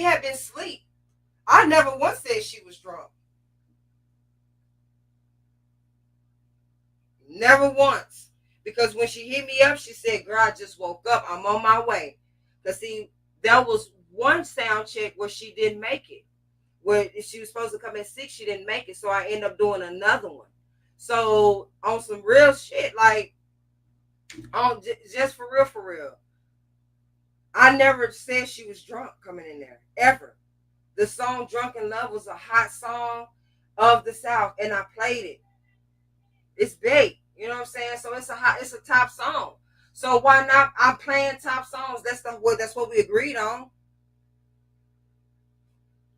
had been asleep. I never once said she was drunk. Never once. Because when she hit me up, she said, girl, I just woke up. I'm on my way. Because, see, there was one sound check where she didn't make it. Where she was supposed to come at 6, she didn't make it. So I ended up doing another one. So on some real shit, like, on just for real. I never said she was drunk coming in there. Ever. The song Drunk in Love was a hot song of the South. And I played it. It's big. You know what I'm saying? So it's a top song. So why not? I'm playing top songs. That's what we agreed on.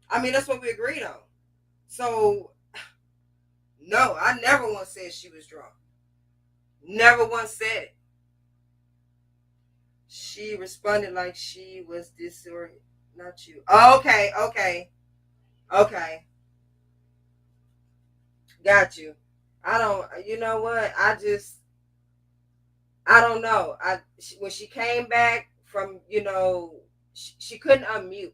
I mean, that's what we agreed on. So no, I never once said she was drunk. Never once said it. She responded like she was disoriented. Not you. Okay. Got you. I don't. You know what? I don't know. When she came back from, she couldn't unmute.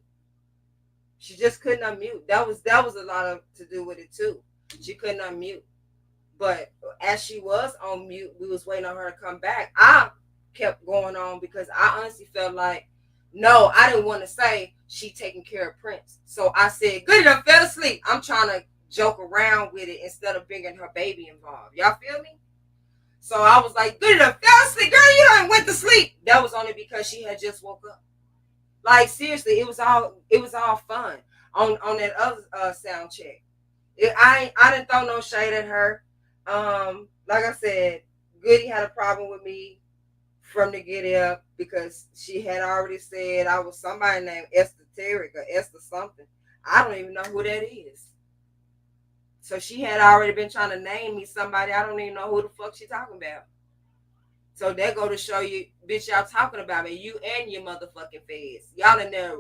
She just couldn't unmute. That was a lot of to do with it too. She couldn't unmute. But as she was on mute, we was waiting on her to come back. I kept going on because I honestly felt like, no, I didn't want to say she taking care of Prince. So I said, Goodie done fell asleep. I'm trying to joke around with it instead of bringing her baby involved. Y'all feel me? So I was like, Goodie done fell asleep. Girl, you done went to sleep. That was only because she had just woke up. Like, seriously, it was all fun on that other sound check. I didn't throw no shade at her. Like I said, Goodie had a problem with me from the get up because she had already said I was somebody named Esoteric or Esther something. I don't even know who that is. So she had already been trying to name me somebody. I don't even know who the fuck she talking about. So that go to show you, bitch, y'all talking about me. You and your motherfucking feds. Y'all in there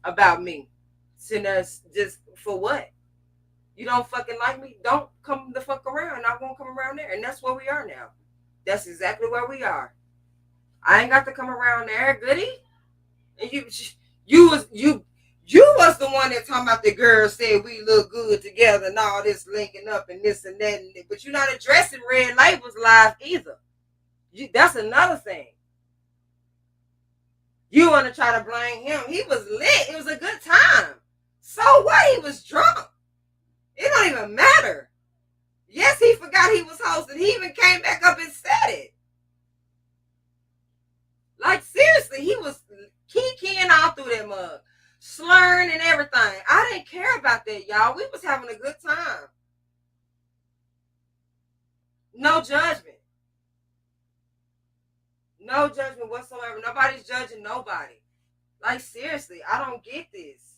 about me. Sitting there just for what? You don't fucking like me? Don't come the fuck around. I won't come around there. And that's where we are now. That's exactly where we are. I ain't got to come around there, Goodie. And you was the one that talking about the girl said we look good together and all this linking up and this and that. But you're not addressing Red Label's live either. That's another thing. You want to try to blame him. He was lit. It was a good time. So what? He was drunk. It don't even matter. Yes, he forgot he was hosting. He even came back up and said it. Like, seriously, he was kikiing all through that mug. Slurring and everything. I didn't care about that, y'all. We was having a good time. No judgment. No judgment whatsoever. Nobody's judging nobody. Like, seriously, I don't get this.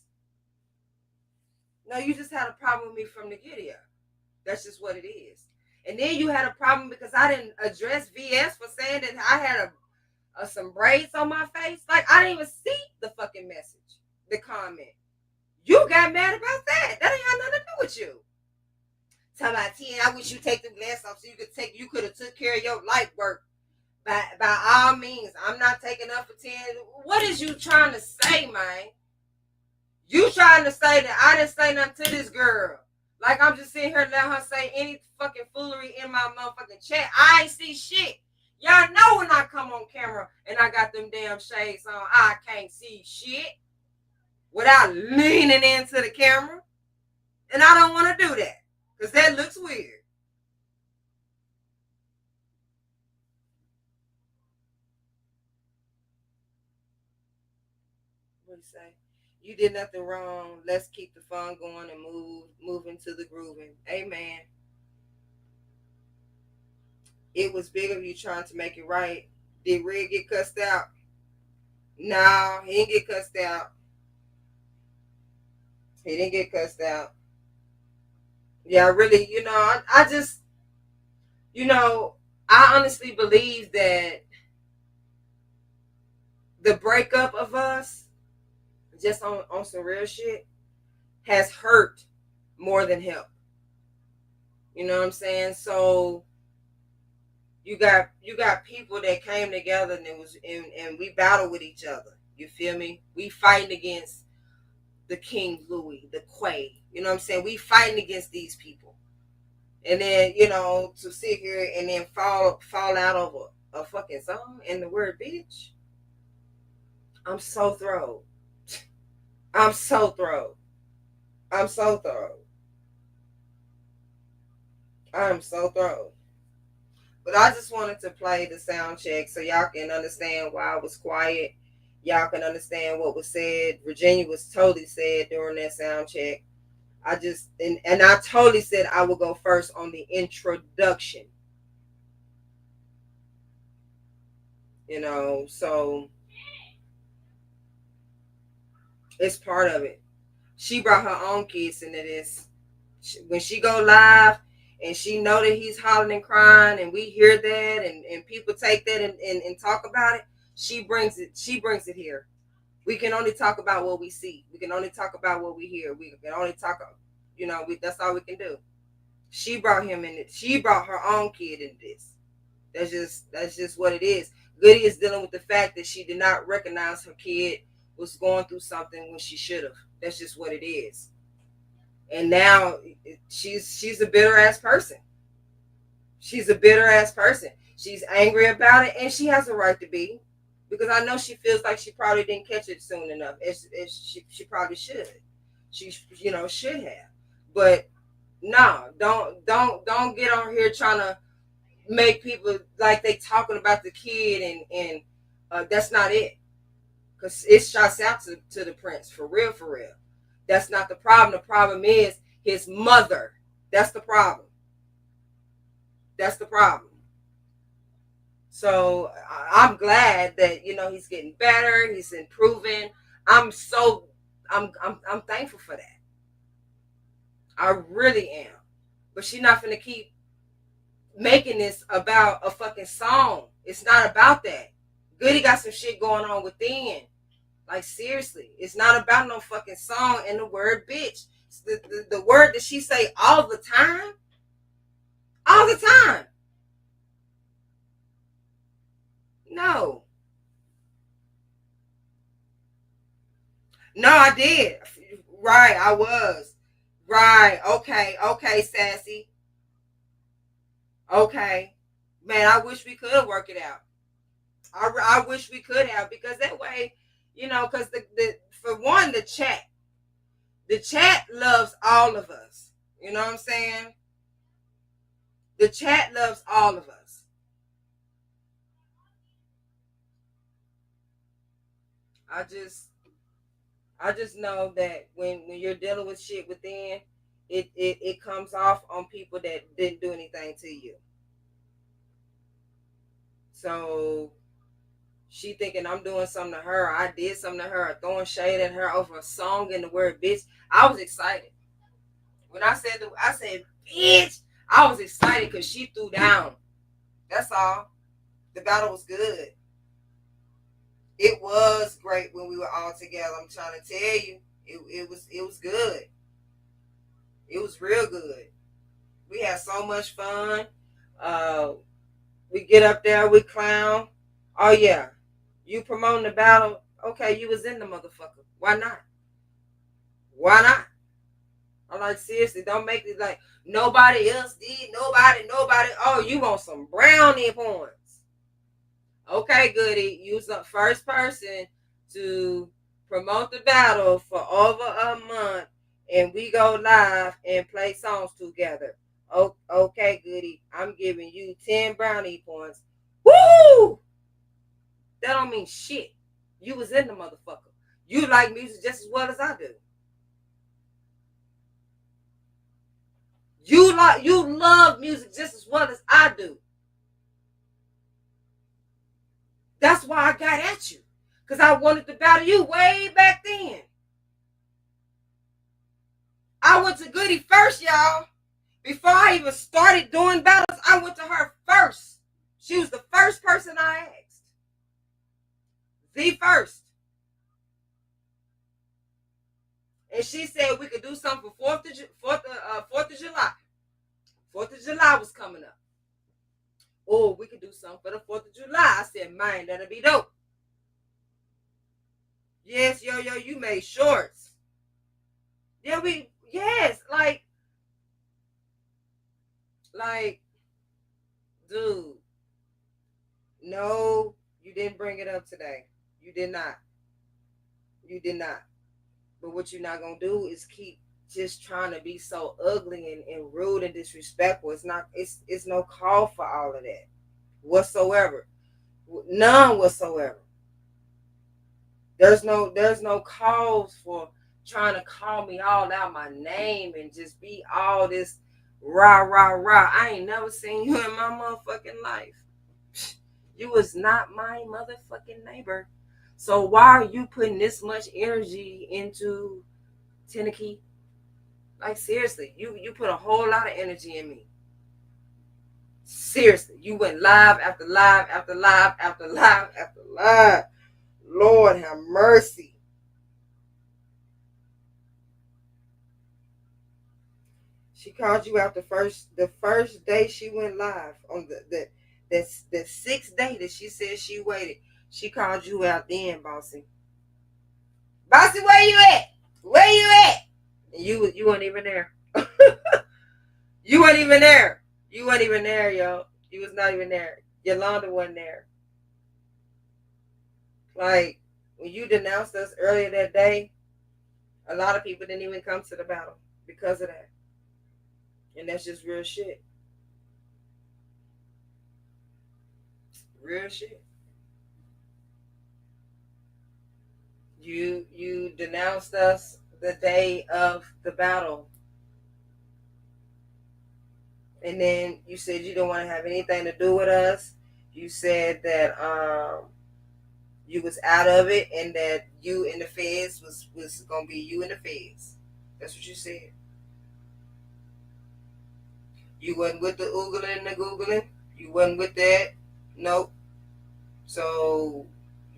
No, you just had a problem with me from the get-go. That's just what it is. And then you had a problem because I didn't address VS for saying that I had some braids on my face. Like, I didn't even see the fucking message, the comment. You got mad about that. That ain't had nothing to do with you. Tell about 10, I wish you take the glass off so you could have took care of your life work. By all means, I'm not taking up for 10. What is you trying to say, man? You trying to say that I didn't say nothing to this girl. Like, I'm just sitting here letting her say any fucking foolery in my motherfucking chat. I ain't see shit. Y'all know when I come on camera and I got them damn shades on, I can't see shit without leaning into the camera. And I don't want to do that because that looks weird. What do you say? You did nothing wrong. Let's keep the fun going and move into the grooving. Amen. It was big of you trying to make it right. Did Red get cussed out? No, he didn't get cussed out. He didn't get cussed out. Yeah, really, I just, I honestly believe that the breakup of us, just on some real shit, has hurt more than helped. You know what I'm saying? So you got people that came together and we battle with each other. You feel me? We fighting against the King Louis, the Quay. You know what I'm saying? We fighting against these people. And then, to sit here and then fall out over a fucking song and the word bitch. I'm so thrilled. I'm so thrilled. I'm so thrilled. I'm so thrilled. But I just wanted to play the sound check so y'all can understand why I was quiet. Y'all can understand what was said. Virginia was totally said during that sound check. I just, and I totally said I would go first on the introduction. So it's part of it. She brought her own kids into this. When she go live and she know that he's hollering and crying and we hear that and people take that and talk about it, she brings it here. We can only talk about what we see. We can only talk about what we hear. We can only talk, that's all we can do. She brought him in. She brought her own kid in this. That's just what it is. Goodie is dealing with the fact that she did not recognize her kid was going through something when she should have. That's just what it is. And now she's a bitter ass person. She's a bitter ass person. She's angry about it, and she has a right to be, because I know she feels like she probably didn't catch it soon enough. As she probably should. She should have. But no, don't get on here trying to make people like they talking about the kid, and that's not it. Because it shouts out to the prince, for real, for real. That's not the problem. The problem is his mother. That's the problem. That's the problem. So I'm glad that he's getting better. He's improving. I'm thankful for that. I really am. But she's not gonna keep making this about a fucking song. It's not about that. Goodie got some shit going on within. Like, seriously, it's not about no fucking song and the word bitch. It's the word that she say all the time. All the time. No, I did. Right, I was. Right, okay, sassy. Okay. Man, I wish we could work it out. I wish we could have, because that way, because for one, the chat loves all of us. You know what I'm saying? The chat loves all of us. I just know that when you're dealing with shit within, it comes off on people that didn't do anything to you. So she thinking I'm doing something to her. I did something to her, throwing shade at her over a song and the word bitch. I was excited. When I said bitch, I was excited because she threw down. That's all. The battle was good. It was great when we were all together. I'm trying to tell you, it was good. It was real good. We had so much fun. We get up there, we clown. Oh yeah, you promoting the battle? Okay, you was in the motherfucker. Why not? Why not? I'm like, seriously, don't make it like nobody else did. Nobody. Oh, you want some brownie points? Okay, Goodie, you was the first person to promote the battle for over a month, and we go live and play songs together. Oh, okay, Goodie, I'm giving you 10 brownie points. Woo! That don't mean shit. You was in the motherfucker. You like music just as well as I do. You love music just as well as I do. That's why I got at you. Because I wanted to battle you way back then. I went to Goodie first, y'all. Before I even started doing battles, I went to her first. She was the first person I asked. The first. And she said we could do something for 4th of July. 4th of July was coming up. Oh, we could do something for the 4th of July. I said, man, that'll be dope. Yes, yo, you made shorts. Yeah, like, dude, no, you didn't bring it up today. You did not. But what you're not going to do is keep just trying to be so ugly and rude and disrespectful. It's no call for all of that whatsoever. None whatsoever. There's no cause for trying to call me all out my name and just be all this rah. I ain't never seen you in my motherfucking life. You was not my motherfucking neighbor. So why are you putting this much energy into Tennessee? Like, seriously, you put a whole lot of energy in me. Seriously, you went live after live after live after live after live. Lord have mercy. She called you out the first day she went live on the sixth day that she said she waited. She called you out then, Bossy. Bossy, where you at? Where you at? And you weren't even there. You weren't even there. You weren't even there, yo. You was not even there. Yolanda wasn't there. Like, when you denounced us earlier that day, a lot of people didn't even come to the battle because of that. And that's just real shit. Real shit. You denounced us the day of the battle. And then you said you don't want to have anything to do with us. You said that you was out of it and that you and the feds was gonna be you and the feds. That's what you said. You wasn't with the oogling and the googling. You wasn't with that. Nope. So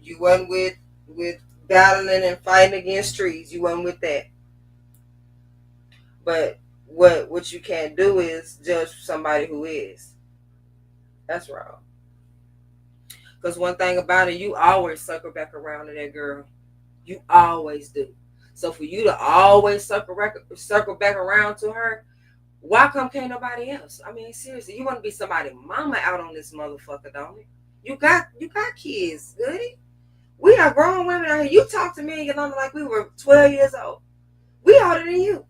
you wasn't with battling and fighting against trees. You wasn't with that. But what you can't do is judge somebody who is. That's wrong. Because one thing about it, you always circle back around to that girl. You always do. So for you to always circle back around to her, why come can't nobody else? I mean, seriously, you want to be somebody's mama out on this motherfucker, don't you? You got kids, Goodie. We are grown women out here. You talk to me and Yolanda like we were 12 years old. We older than you.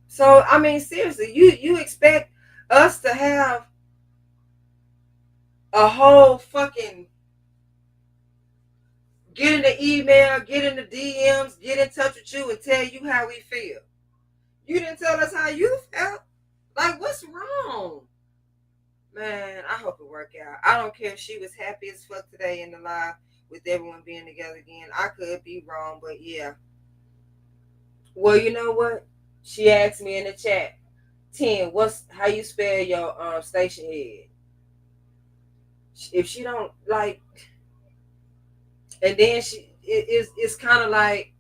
So, I mean, seriously, you expect us to have a whole fucking get in the email, get in the DMs, get in touch with you and tell you how we feel. You didn't tell us how you felt. Like, what's wrong? Man, I hope it work out. I don't care if she was happy as fuck today in the live with everyone being together again. I could be wrong, but yeah. Well, you know what? She asked me in the chat, 10, how you spell your station head? If she don't like, and then it's kind of like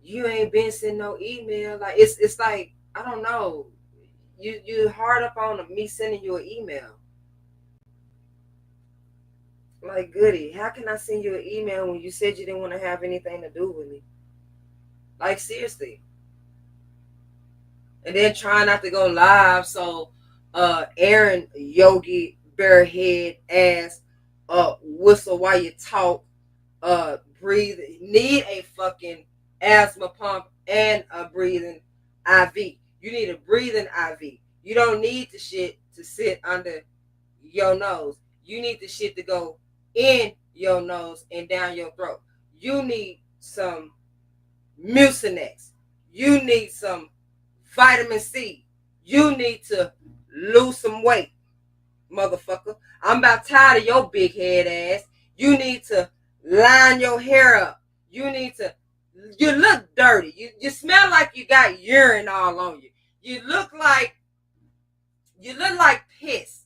you ain't been sending no email. Like it's like, I don't know. You hard up on me sending you an email. Like, Goodie, how can I send you an email when you said you didn't want to have anything to do with me? Like, seriously. And then trying not to go live, so Aaron Yogi barehead ass whistle while you talk, breathe, need a fucking asthma pump and a breathing IV. You need a breathing IV. You don't need the shit to sit under your nose. You need the shit to go in your nose and down your throat. You need some Mucinex. You need some vitamin C. You need to lose some weight, motherfucker. I'm about tired of your big head ass. You need to line your hair up. You look dirty. You smell like you got urine all on you. You look like piss.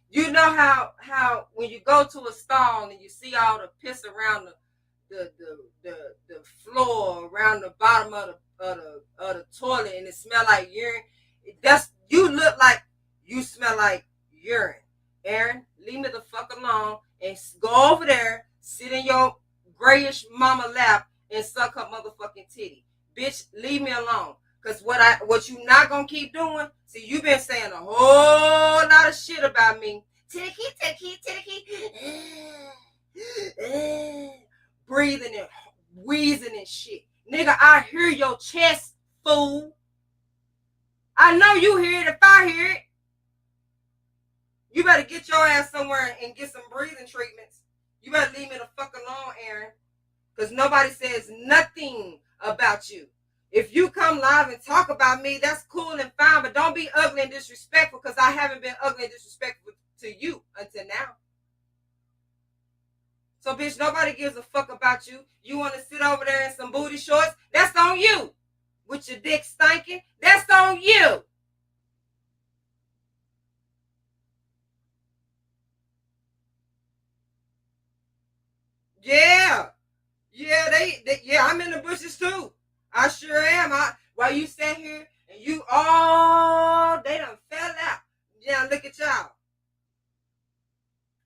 You know how when you go to a stall and you see all the piss around the floor, around the bottom of the toilet, and it smell like urine. You smell like urine. Aaron, leave me the fuck alone and go over there, sit in your grayish mama lap and suck her motherfucking titty. Bitch, leave me alone. Cause what you not gonna keep doing? See, you been saying a whole lot of shit about me. Ticky. Breathing and wheezing and shit. Nigga, I hear your chest, fool. I know you hear it if I hear it. You better get your ass somewhere and get some breathing treatments. You better leave me the fuck alone, Aaron. Because nobody says nothing about you. If you come live and talk about me, that's cool and fine, but don't be ugly and disrespectful, because I haven't been ugly and disrespectful to you until now. So, bitch, nobody gives a fuck about you. You want to sit over there in some booty shorts? That's on you. With your dick stinking? That's on you. Yeah. Yeah, yeah, I'm in the bushes too. I sure am. While you sat here And you all, they done fell out. Now look at y'all.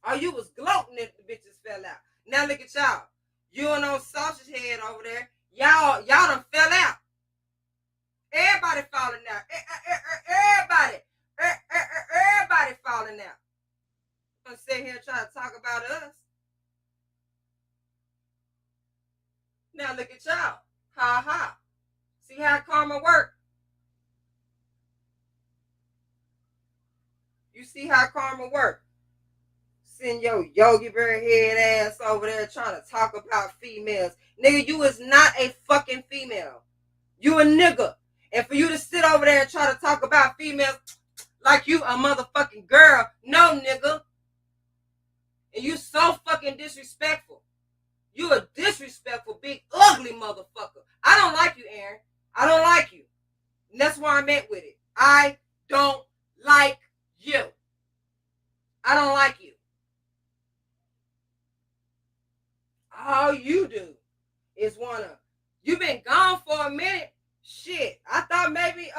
Oh, you was gloating if the bitches fell out. Now look at y'all. You and those sausage head over there. Y'all done fell out. Everybody falling out. Everybody falling out. I'm gonna sit here and try to talk about us. Now look at y'all. Ha ha. See how karma work? You see how karma work? Send your Yogi Bear head ass over there trying to talk about females. Nigga, you is not a fucking female. You a nigga. And for you to sit over there and try to talk about females like you a motherfucking girl, no nigga. And you so fucking disrespectful. You a disrespectful, big, ugly motherfucker. I don't like you, Aaron. I don't like you. And that's where I'm at with it. I don't like you. I don't like you. All you do is wanna. You been gone for a minute. Shit, I thought maybe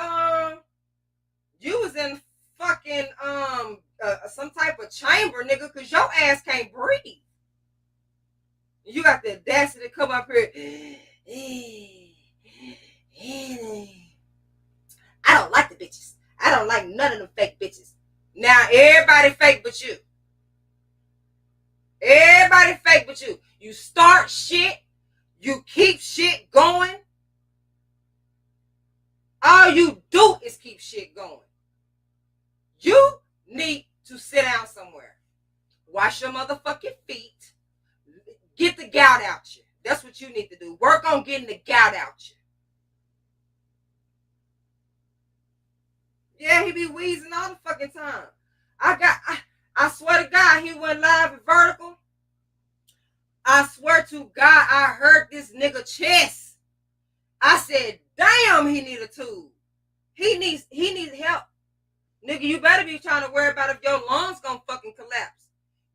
you was in fucking some type of chamber, nigga, cause your ass can't breathe. You got the audacity to come up here. I don't like the bitches. I don't like none of them fake bitches. Now everybody fake but you. Everybody fake but you. You start shit. You keep shit going. All you do is keep shit going. You need to sit down somewhere. Wash your motherfucking feet. Get the gout out you. That's what you need to do. Work on getting the gout out you. Yeah, he be wheezing all the fucking time. I swear to God, he went live at Vertical. I swear to God, I heard this nigga chest. I said, damn, he need a tube. He needs help. Nigga, you better be trying to worry about if your lungs gonna fucking collapse.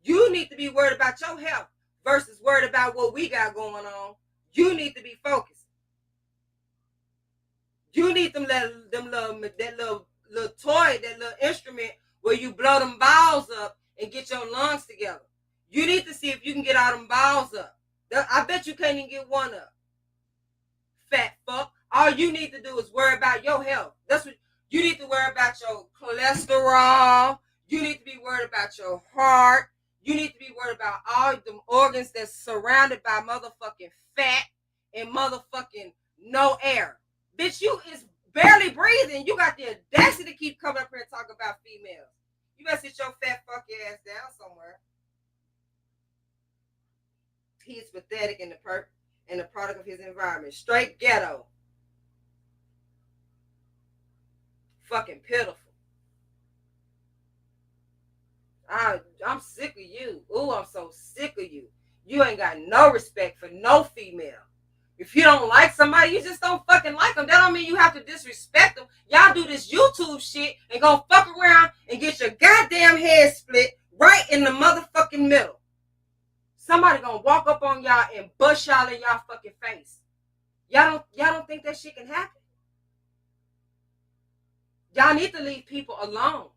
You need to be worried about your health versus worried about what we got going on. You need to be focused. You need that little toy, that little instrument where you blow them balls up and get your lungs together. You need to see if you can get all them balls up. I bet you can't even get one up. Fat fuck. All you need to do is worry about your health. That's what you need to worry about. Your cholesterol. You need to be worried about your heart. You need to be worried about all them organs that's surrounded by motherfucking fat and motherfucking no air. Bitch, you is barely breathing. You got the audacity to keep coming up here and talk about females. You better sit your fat fuck ass down somewhere. He is pathetic in the product of his environment. Straight ghetto. Fucking pitiful. I'm sick of you. Ooh, I'm so sick of you. You ain't got no respect for no female. If you don't like somebody, you just don't fucking like them. That don't mean you have to disrespect them. Y'all do this YouTube shit and go fuck around and get your goddamn head split right in the motherfucking middle. Somebody gonna walk up on y'all and bust y'all in y'all fucking face. Y'all don't think that shit can happen? Y'all need to leave people alone.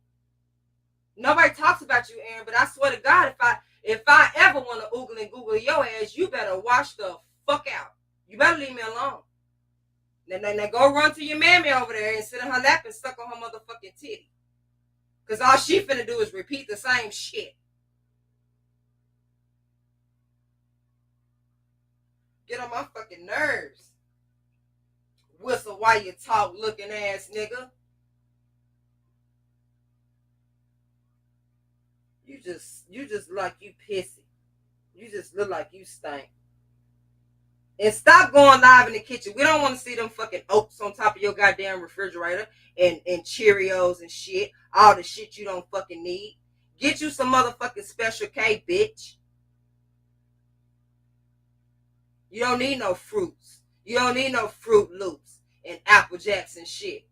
Nobody talks about you, Aaron, but I swear to God, if I ever want to oogle and google your ass, you better wash the fuck out. You better leave me alone. Now go run to your mammy over there and sit in her lap and suck on her motherfucking titty. Because all she finna do is repeat the same shit. Get on my fucking nerves. Whistle while you talk looking ass nigga. You just look like you pissy. You just look like you stink. And stop going live in the kitchen. We don't want to see them fucking oats on top of your goddamn refrigerator and Cheerios and shit. All the shit you don't fucking need. Get you some motherfucking Special K, bitch. You don't need no fruits. You don't need no Fruit Loops and Apple Jacks and shit.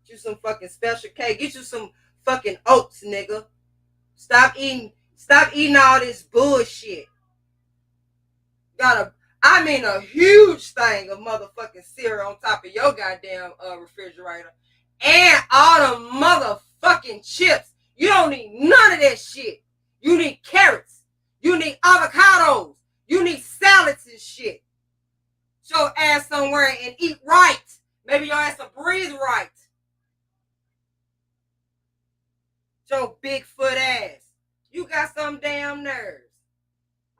Get you some fucking Special K. Get you some fucking oats, nigga. Stop eating all this bullshit. Got I mean a huge thing of motherfucking cereal on top of your goddamn refrigerator. And all the motherfucking chips. You don't need none of that shit. You need carrots. You need avocados. You need salads and shit. So ass somewhere and eat right. Maybe your ass will breathe right. Your Bigfoot ass. You got some damn nerves.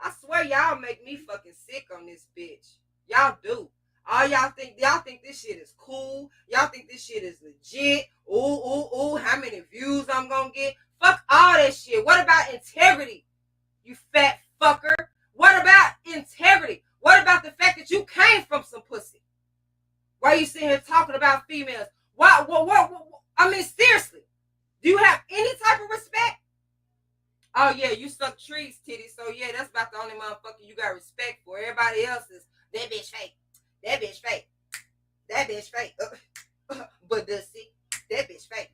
I swear y'all make me fucking sick on this bitch. Y'all do. All y'all think this shit is cool. Y'all think this shit is legit. Ooh, how many views I'm gonna get? Fuck all that shit. What about integrity? You fat fucker. What about integrity? What about the fact that you came from some pussy? Why you sitting here talking about females? What? I mean, seriously. Do you have any type of respect? Oh, yeah, you suck trees, titties. So, yeah, that's about the only motherfucker you got respect for. Everybody else is, that bitch fake. That bitch fake. That bitch fake. But does see, that bitch fake.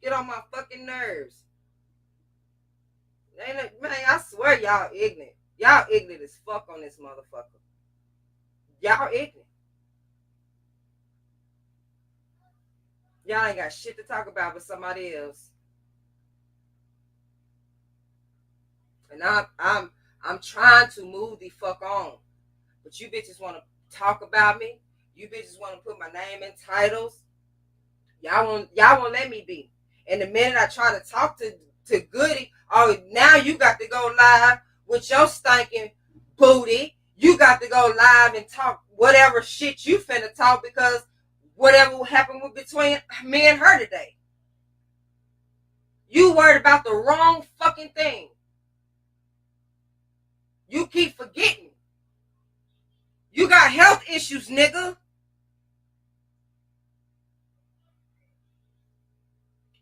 Get on my fucking nerves. Man, I swear y'all ignorant. Y'all ignorant as fuck on this motherfucker. Y'all ignorant. Y'all ain't got shit to talk about with somebody else. And I'm trying to move the fuck on. But you bitches want to talk about me. You bitches want to put my name in titles. Y'all won't let me be. And the minute I try to talk to Goodie, oh, now you got to go live with your stinking booty. You got to go live and talk whatever shit you finna talk because whatever happened between me and her today. You worried about the wrong fucking thing. You keep forgetting. You got health issues, nigga.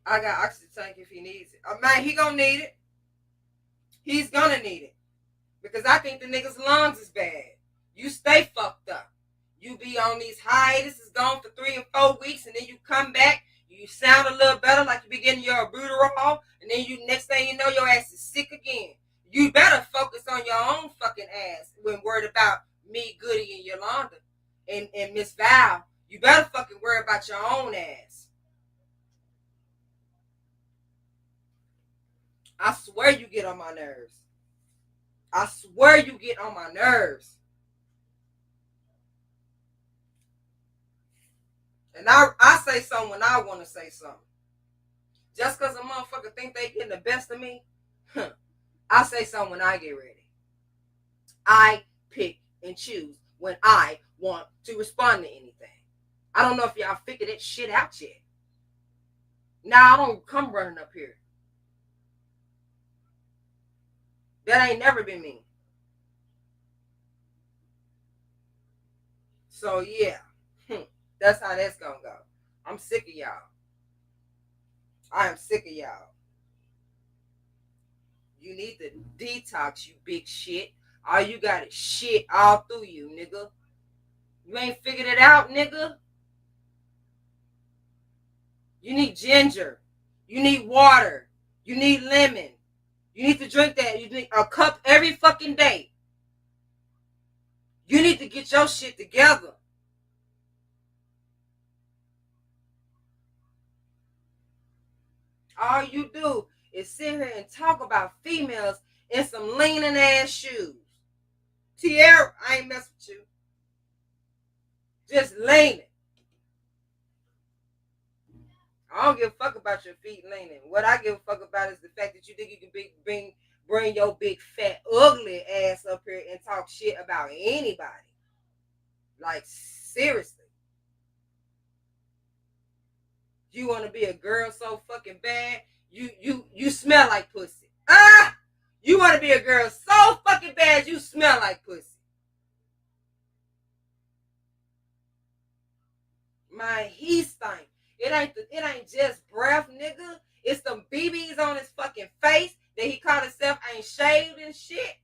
I got oxygen tank if he needs it. Oh, man, he gonna need it. He's gonna need it. Because I think the nigga's lungs is bad. You stay fucked up. You be on these hiatuses, gone for 3 or 4 weeks, and then you come back, you sound a little better, like you be getting your albuterol, and then you next thing you know, your ass is sick again. You better focus on your own fucking ass when worried about me, Goodie, and Yolanda, and Miss Val. You better fucking worry about your own ass. I swear you get on my nerves. I swear you get on my nerves. And I say something when I want to say something. Just because a motherfucker think they getting the best of me, I say something when I get ready. I pick and choose when I want to respond to anything. I don't know if y'all figured that shit out yet. Now I don't come running up here. That ain't never been me. So yeah, that's how that's gonna go. I'm sick of y'all. I am sick of y'all. You need to detox, you big shit. All you got is shit all through you, nigga. You ain't figured it out, nigga. You need ginger. You need water. You need lemon. You need to drink that. You need a cup every fucking day. You need to get your shit together. All you do is sit here and talk about females in some leaning ass shoes. Tierra, I ain't mess with you. Just leaning. I don't give a fuck about your feet leaning. What I give a fuck about is the fact that you think you can bring your big fat ugly ass up here and talk shit about anybody. Like seriously. You want to be a girl so fucking bad, you smell like pussy. You want to be a girl so fucking bad, you smell like pussy. Man, he stink. It ain't just breath, nigga. It's some BBs on his fucking face that he called himself ain't shaved and shit.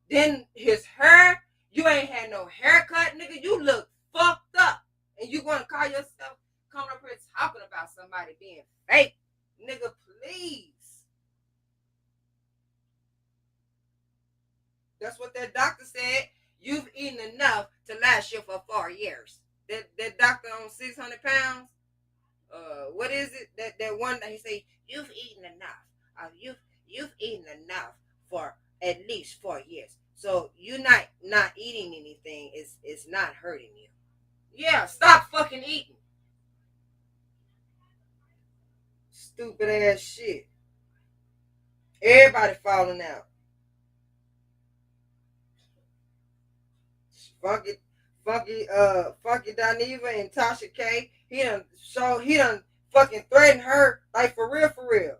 Then his hair, you ain't had no haircut, nigga. You look fucked up. And you want to call yourself coming up here talking about somebody being fake. Nigga, please. That's what that doctor said. You've eaten enough to last you for 4 years. That doctor on 600 pounds. What is it? That one that he say you've eaten enough. You've eaten enough for at least 4 years. So you're not eating anything. It's not hurting you. Yeah, stop fucking eating. Stupid ass shit. Everybody falling out. Funky Dineva and Tasha K. He done fucking threatened her, like for real.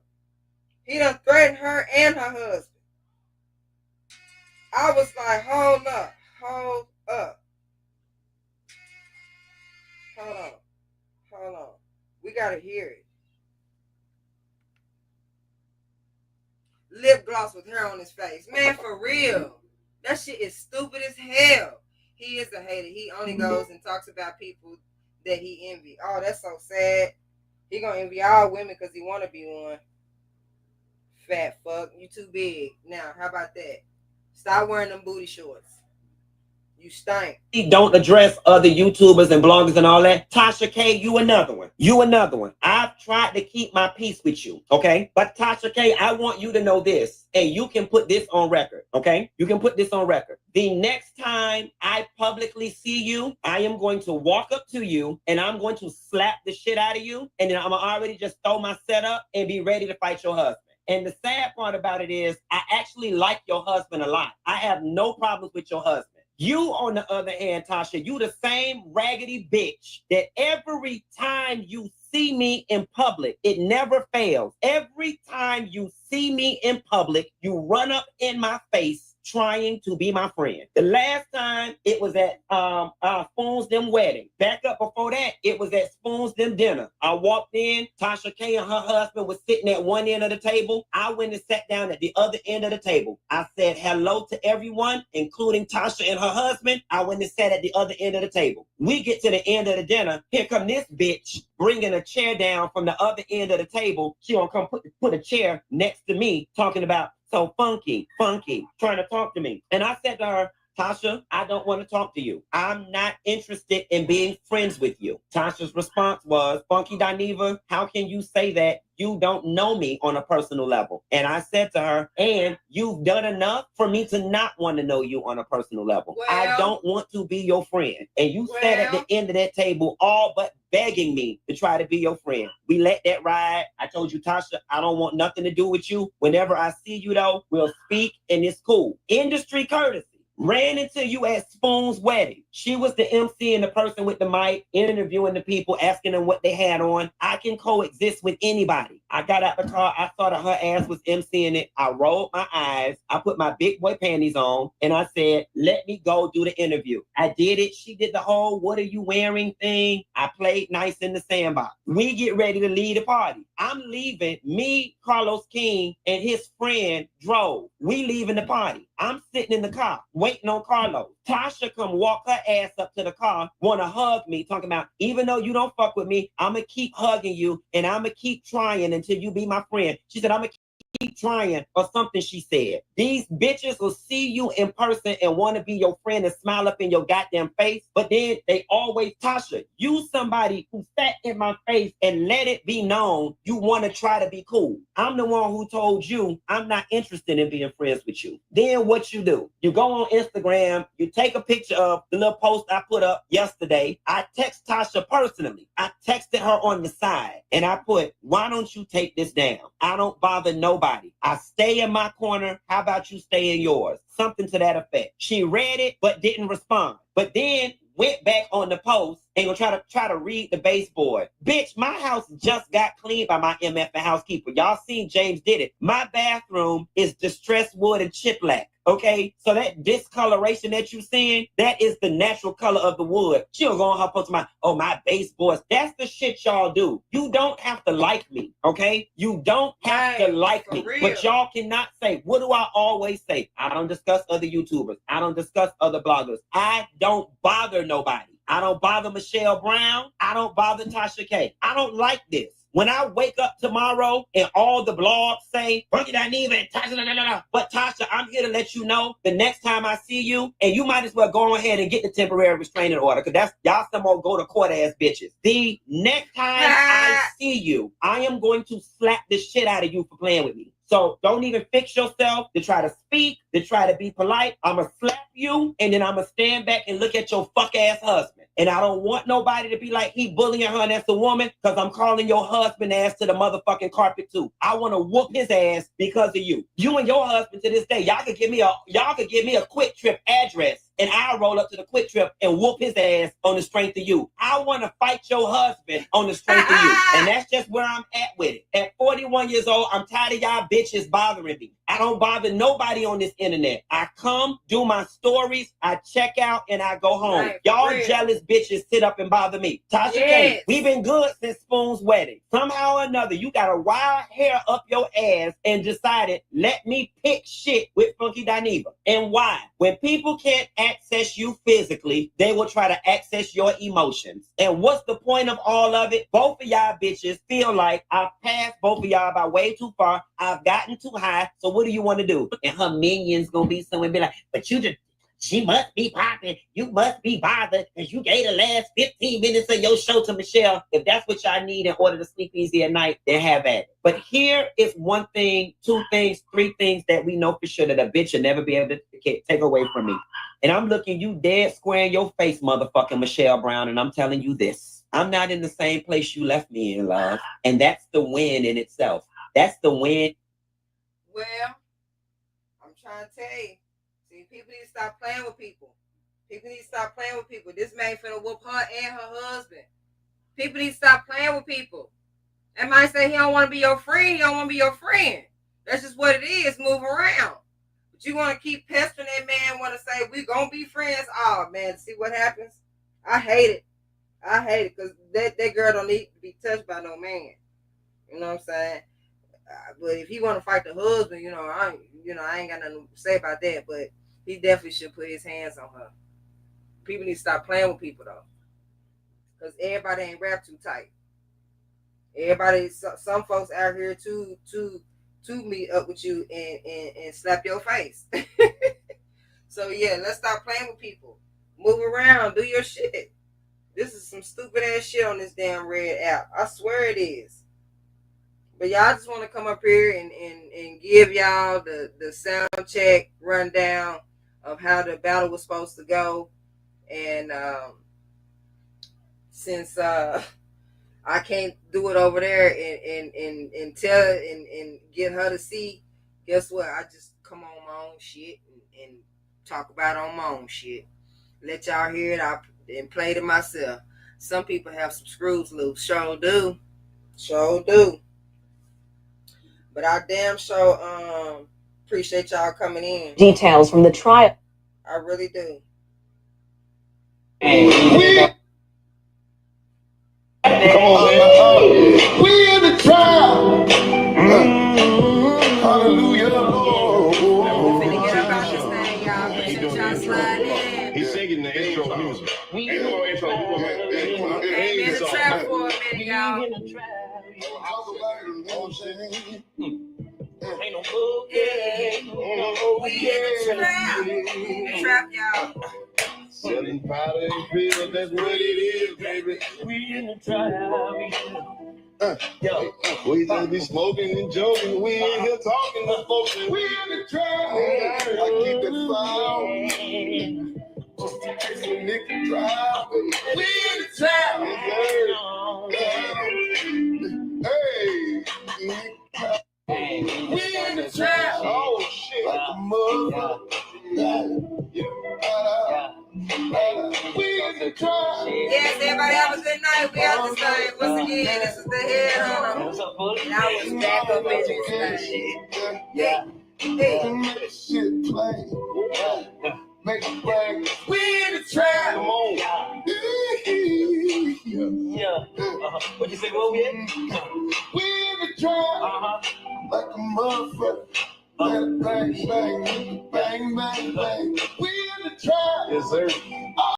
He done threatened her and her husband. I was like, hold up. Hold on. We gotta hear it. Lip gloss with hair on his face. Man, for real. That shit is stupid as hell. He is a hater. He only goes and talks about people that he envy. Oh, that's so sad. He gonna envy all women because he wanna be one. Fat fuck. You too big. Now, how about that? Stop wearing them booty shorts. You stink.
Don't address other YouTubers and bloggers and all that. Tasha K, you another one. I've tried to keep my peace with you, okay? But Tasha K, I want you to know this, and you can put this on record, okay? You can put this on record. The next time I publicly see you, I am going to walk up to you, and I'm going to slap the shit out of you, and then I'm already just throw my setup and be ready to fight your husband. And the sad part about it is I actually like your husband a lot. I have no problems with your husband. You, on the other hand, Tasha, you the same raggedy bitch that every time you see me in public, it never fails. Every time you see me in public, you run up in my face trying to be my friend. The last time it was at Spoons Them wedding. Back up before that, it was at Spoons Them dinner. I walked in, Tasha K and her husband was sitting at one end of the table. I went and sat down at the other end of the table. I said hello to everyone, including Tasha and her husband. I went and sat at the other end of the table. We get to the end of the dinner. Here come this bitch bringing a chair down from the other end of the table. She gonna come put a chair next to me, talking about so funky, trying to talk to me. And I said to her, Tasha, I don't want to talk to you. I'm not interested in being friends with you. Tasha's response was, Funky Dineva, how can you say that? You don't know me on a personal level. And I said to her, and you've done enough for me to not want to know you on a personal level. Well, I don't want to be your friend. And you sat at the end of that table all but begging me to try to be your friend. We let that ride. I told you, Tasha, I don't want nothing to do with you. Whenever I see you, though, we'll speak and it's cool. Industry courtesy. Ran into you at Spoon's wedding. She was the MC and the person with the mic, interviewing the people, asking them what they had on. I can coexist with anybody. I got out the car. I saw that her ass was MCing it. I rolled my eyes. I put my big boy panties on, and I said, let me go do the interview. I did it. She did the whole what are you wearing thing. I played nice in the sandbox. We get ready to leave the party. I'm leaving. Me, Carlos King, and his friend drove. We leaving the party. I'm sitting in the car waiting on Carlos. Tasha come walk her ass up to the car, want to hug me, talking about, even though you don't fuck with me, I'm going to keep hugging you, and I'm going to keep trying until you be my friend. She said, I'm going to keep trying, or something she said. These bitches will see you in person and want to be your friend and smile up in your goddamn face, but then they always, Tasha, you somebody who sat in my face and let it be known you want to try to be cool. I'm the one who told you I'm not interested in being friends with you. Then what you do? You go on Instagram, you take a picture of the little post I put up yesterday. I text Tasha personally. I texted her on the side and I put, why don't you take this down? I don't bother nobody. I stay in my corner. How about you stay in yours? Something to that effect. She read it but didn't respond. But then went back on the post and gonna try to read the baseboard. Bitch, my house just got cleaned by my MF and housekeeper. Y'all seen James did it. My bathroom is distressed wood and chiplac. Okay, so that discoloration that you seeing, that is the natural color of the wood. She'll go on her post my baseboards. That's the shit y'all do. You don't have to like me, okay? You don't have to like me. Real. But y'all cannot say, what do I always say? I don't discuss other YouTubers. I don't discuss other bloggers. I don't bother nobody. I don't bother Michelle Brown. I don't bother Tasha K. I don't like this. When I wake up tomorrow and all the blogs say, Funky Dineva and Tasha, but Tasha, I'm here to let you know the next time I see you, and you might as well go ahead and get the temporary restraining order, because that's y'all some more go to court ass bitches. The next time I see you, I am going to slap the shit out of you for playing with me. So don't even fix yourself to try to speak, to try to be polite. I'ma slap you, and then I'ma stand back and look at your fuck ass husband. And I don't want nobody to be like, he bullying her and that's a woman, because I'm calling your husband ass to the motherfucking carpet too. I want to whoop his ass because of you. You and your husband to this day, y'all could give me a Quick Trip address, and I'll roll up to the Quick Trip and whoop his ass on the strength of you. I want to fight your husband on the strength of you. And that's just where I'm at with it. At 41 years old, I'm tired of y'all bitches bothering me. I don't bother nobody on this internet. I come, do my stories, I check out, and I go home. Right, y'all jealous bitches sit up and bother me. Tasha K, we've been good since Spoon's wedding. Somehow or another, you got a wild hair up your ass and decided, let me pick shit with Funky Dineva. And why? When people can't access you physically, they will try to access your emotions. And what's the point of all of it? Both of y'all bitches feel like I've passed both of y'all by way too far. I've gotten too high. So what do you want to do? And her minions gonna be somewhere and be like, but you just, she must be popping. You must be bothered because you gave the last 15 minutes of your show to Michelle. If that's what y'all need in order to sleep easy at night, then have at it. But here is one thing, two things, three things that we know for sure that a bitch should never be able to take away from me. And I'm looking you dead square in your face, motherfucking Michelle Brown, and I'm telling you this. I'm not in the same place you left me in, love. And that's the win in itself. That's the win.
Well, I'm trying to tell you. See, people need to stop playing with people. People need to stop playing with people. This man finna whoop her and her husband. People need to stop playing with people. That might say he don't want to be your friend. He don't want to be your friend. That's just what it is. Move around. But you want to keep pestering that man, want to say, we going to be friends. Oh, man, see what happens? I hate it. I hate it because that girl don't need to be touched by no man. You know what I'm saying? But if he want to fight the husband, I ain't got nothing to say about that. But he definitely should put his hands on her. People need to stop playing with people though, because everybody ain't wrapped too tight. Everybody, some folks out here to meet up with you and slap your face. So yeah, let's stop playing with people. Move around, do your shit. This is some stupid ass shit on this damn red app. I swear it is. But y'all just want to come up here and give y'all the Soundcheck rundown of how the battle was supposed to go. And since I can't do it over there and tell and get her to see, guess what? I just come on my own shit and talk about on my own shit. Let y'all hear it out and play it myself. Some people have some screws loose. Sure do. But I damn sure appreciate y'all coming in.
Details from the trial.
I really do.
Come on, man. We in the trial. Hallelujah, Lord.
Finna get up out this thing, y'all. Appreciate y'all sliding in.
He's singing the intro music.
Okay, in the trap for a minute, y'all.
Ain't no book,
We in the trap, y'all.
selling powder and pills, that's what it is, baby. We in the trial. We just be smoking and joking. We ain't here talking to folks. We in the trial. I keep that file. Just in case the nigga trial. We in the trial. Hey. We in the trial. Oh shit. Like a motherfucker. We in the trial.
Yes, everybody have a good night. We out this thing. Once again, this is the head hunter. And I was back up in this thing.
Yeah. Make this shit plain. Make it plain. We in the trap. Come on. Yeah. What you say, what we in? We in the trap. Like a motherfucker. Bang, bang, bang. Bang, bang, bang. We in the trap. Yes, sir.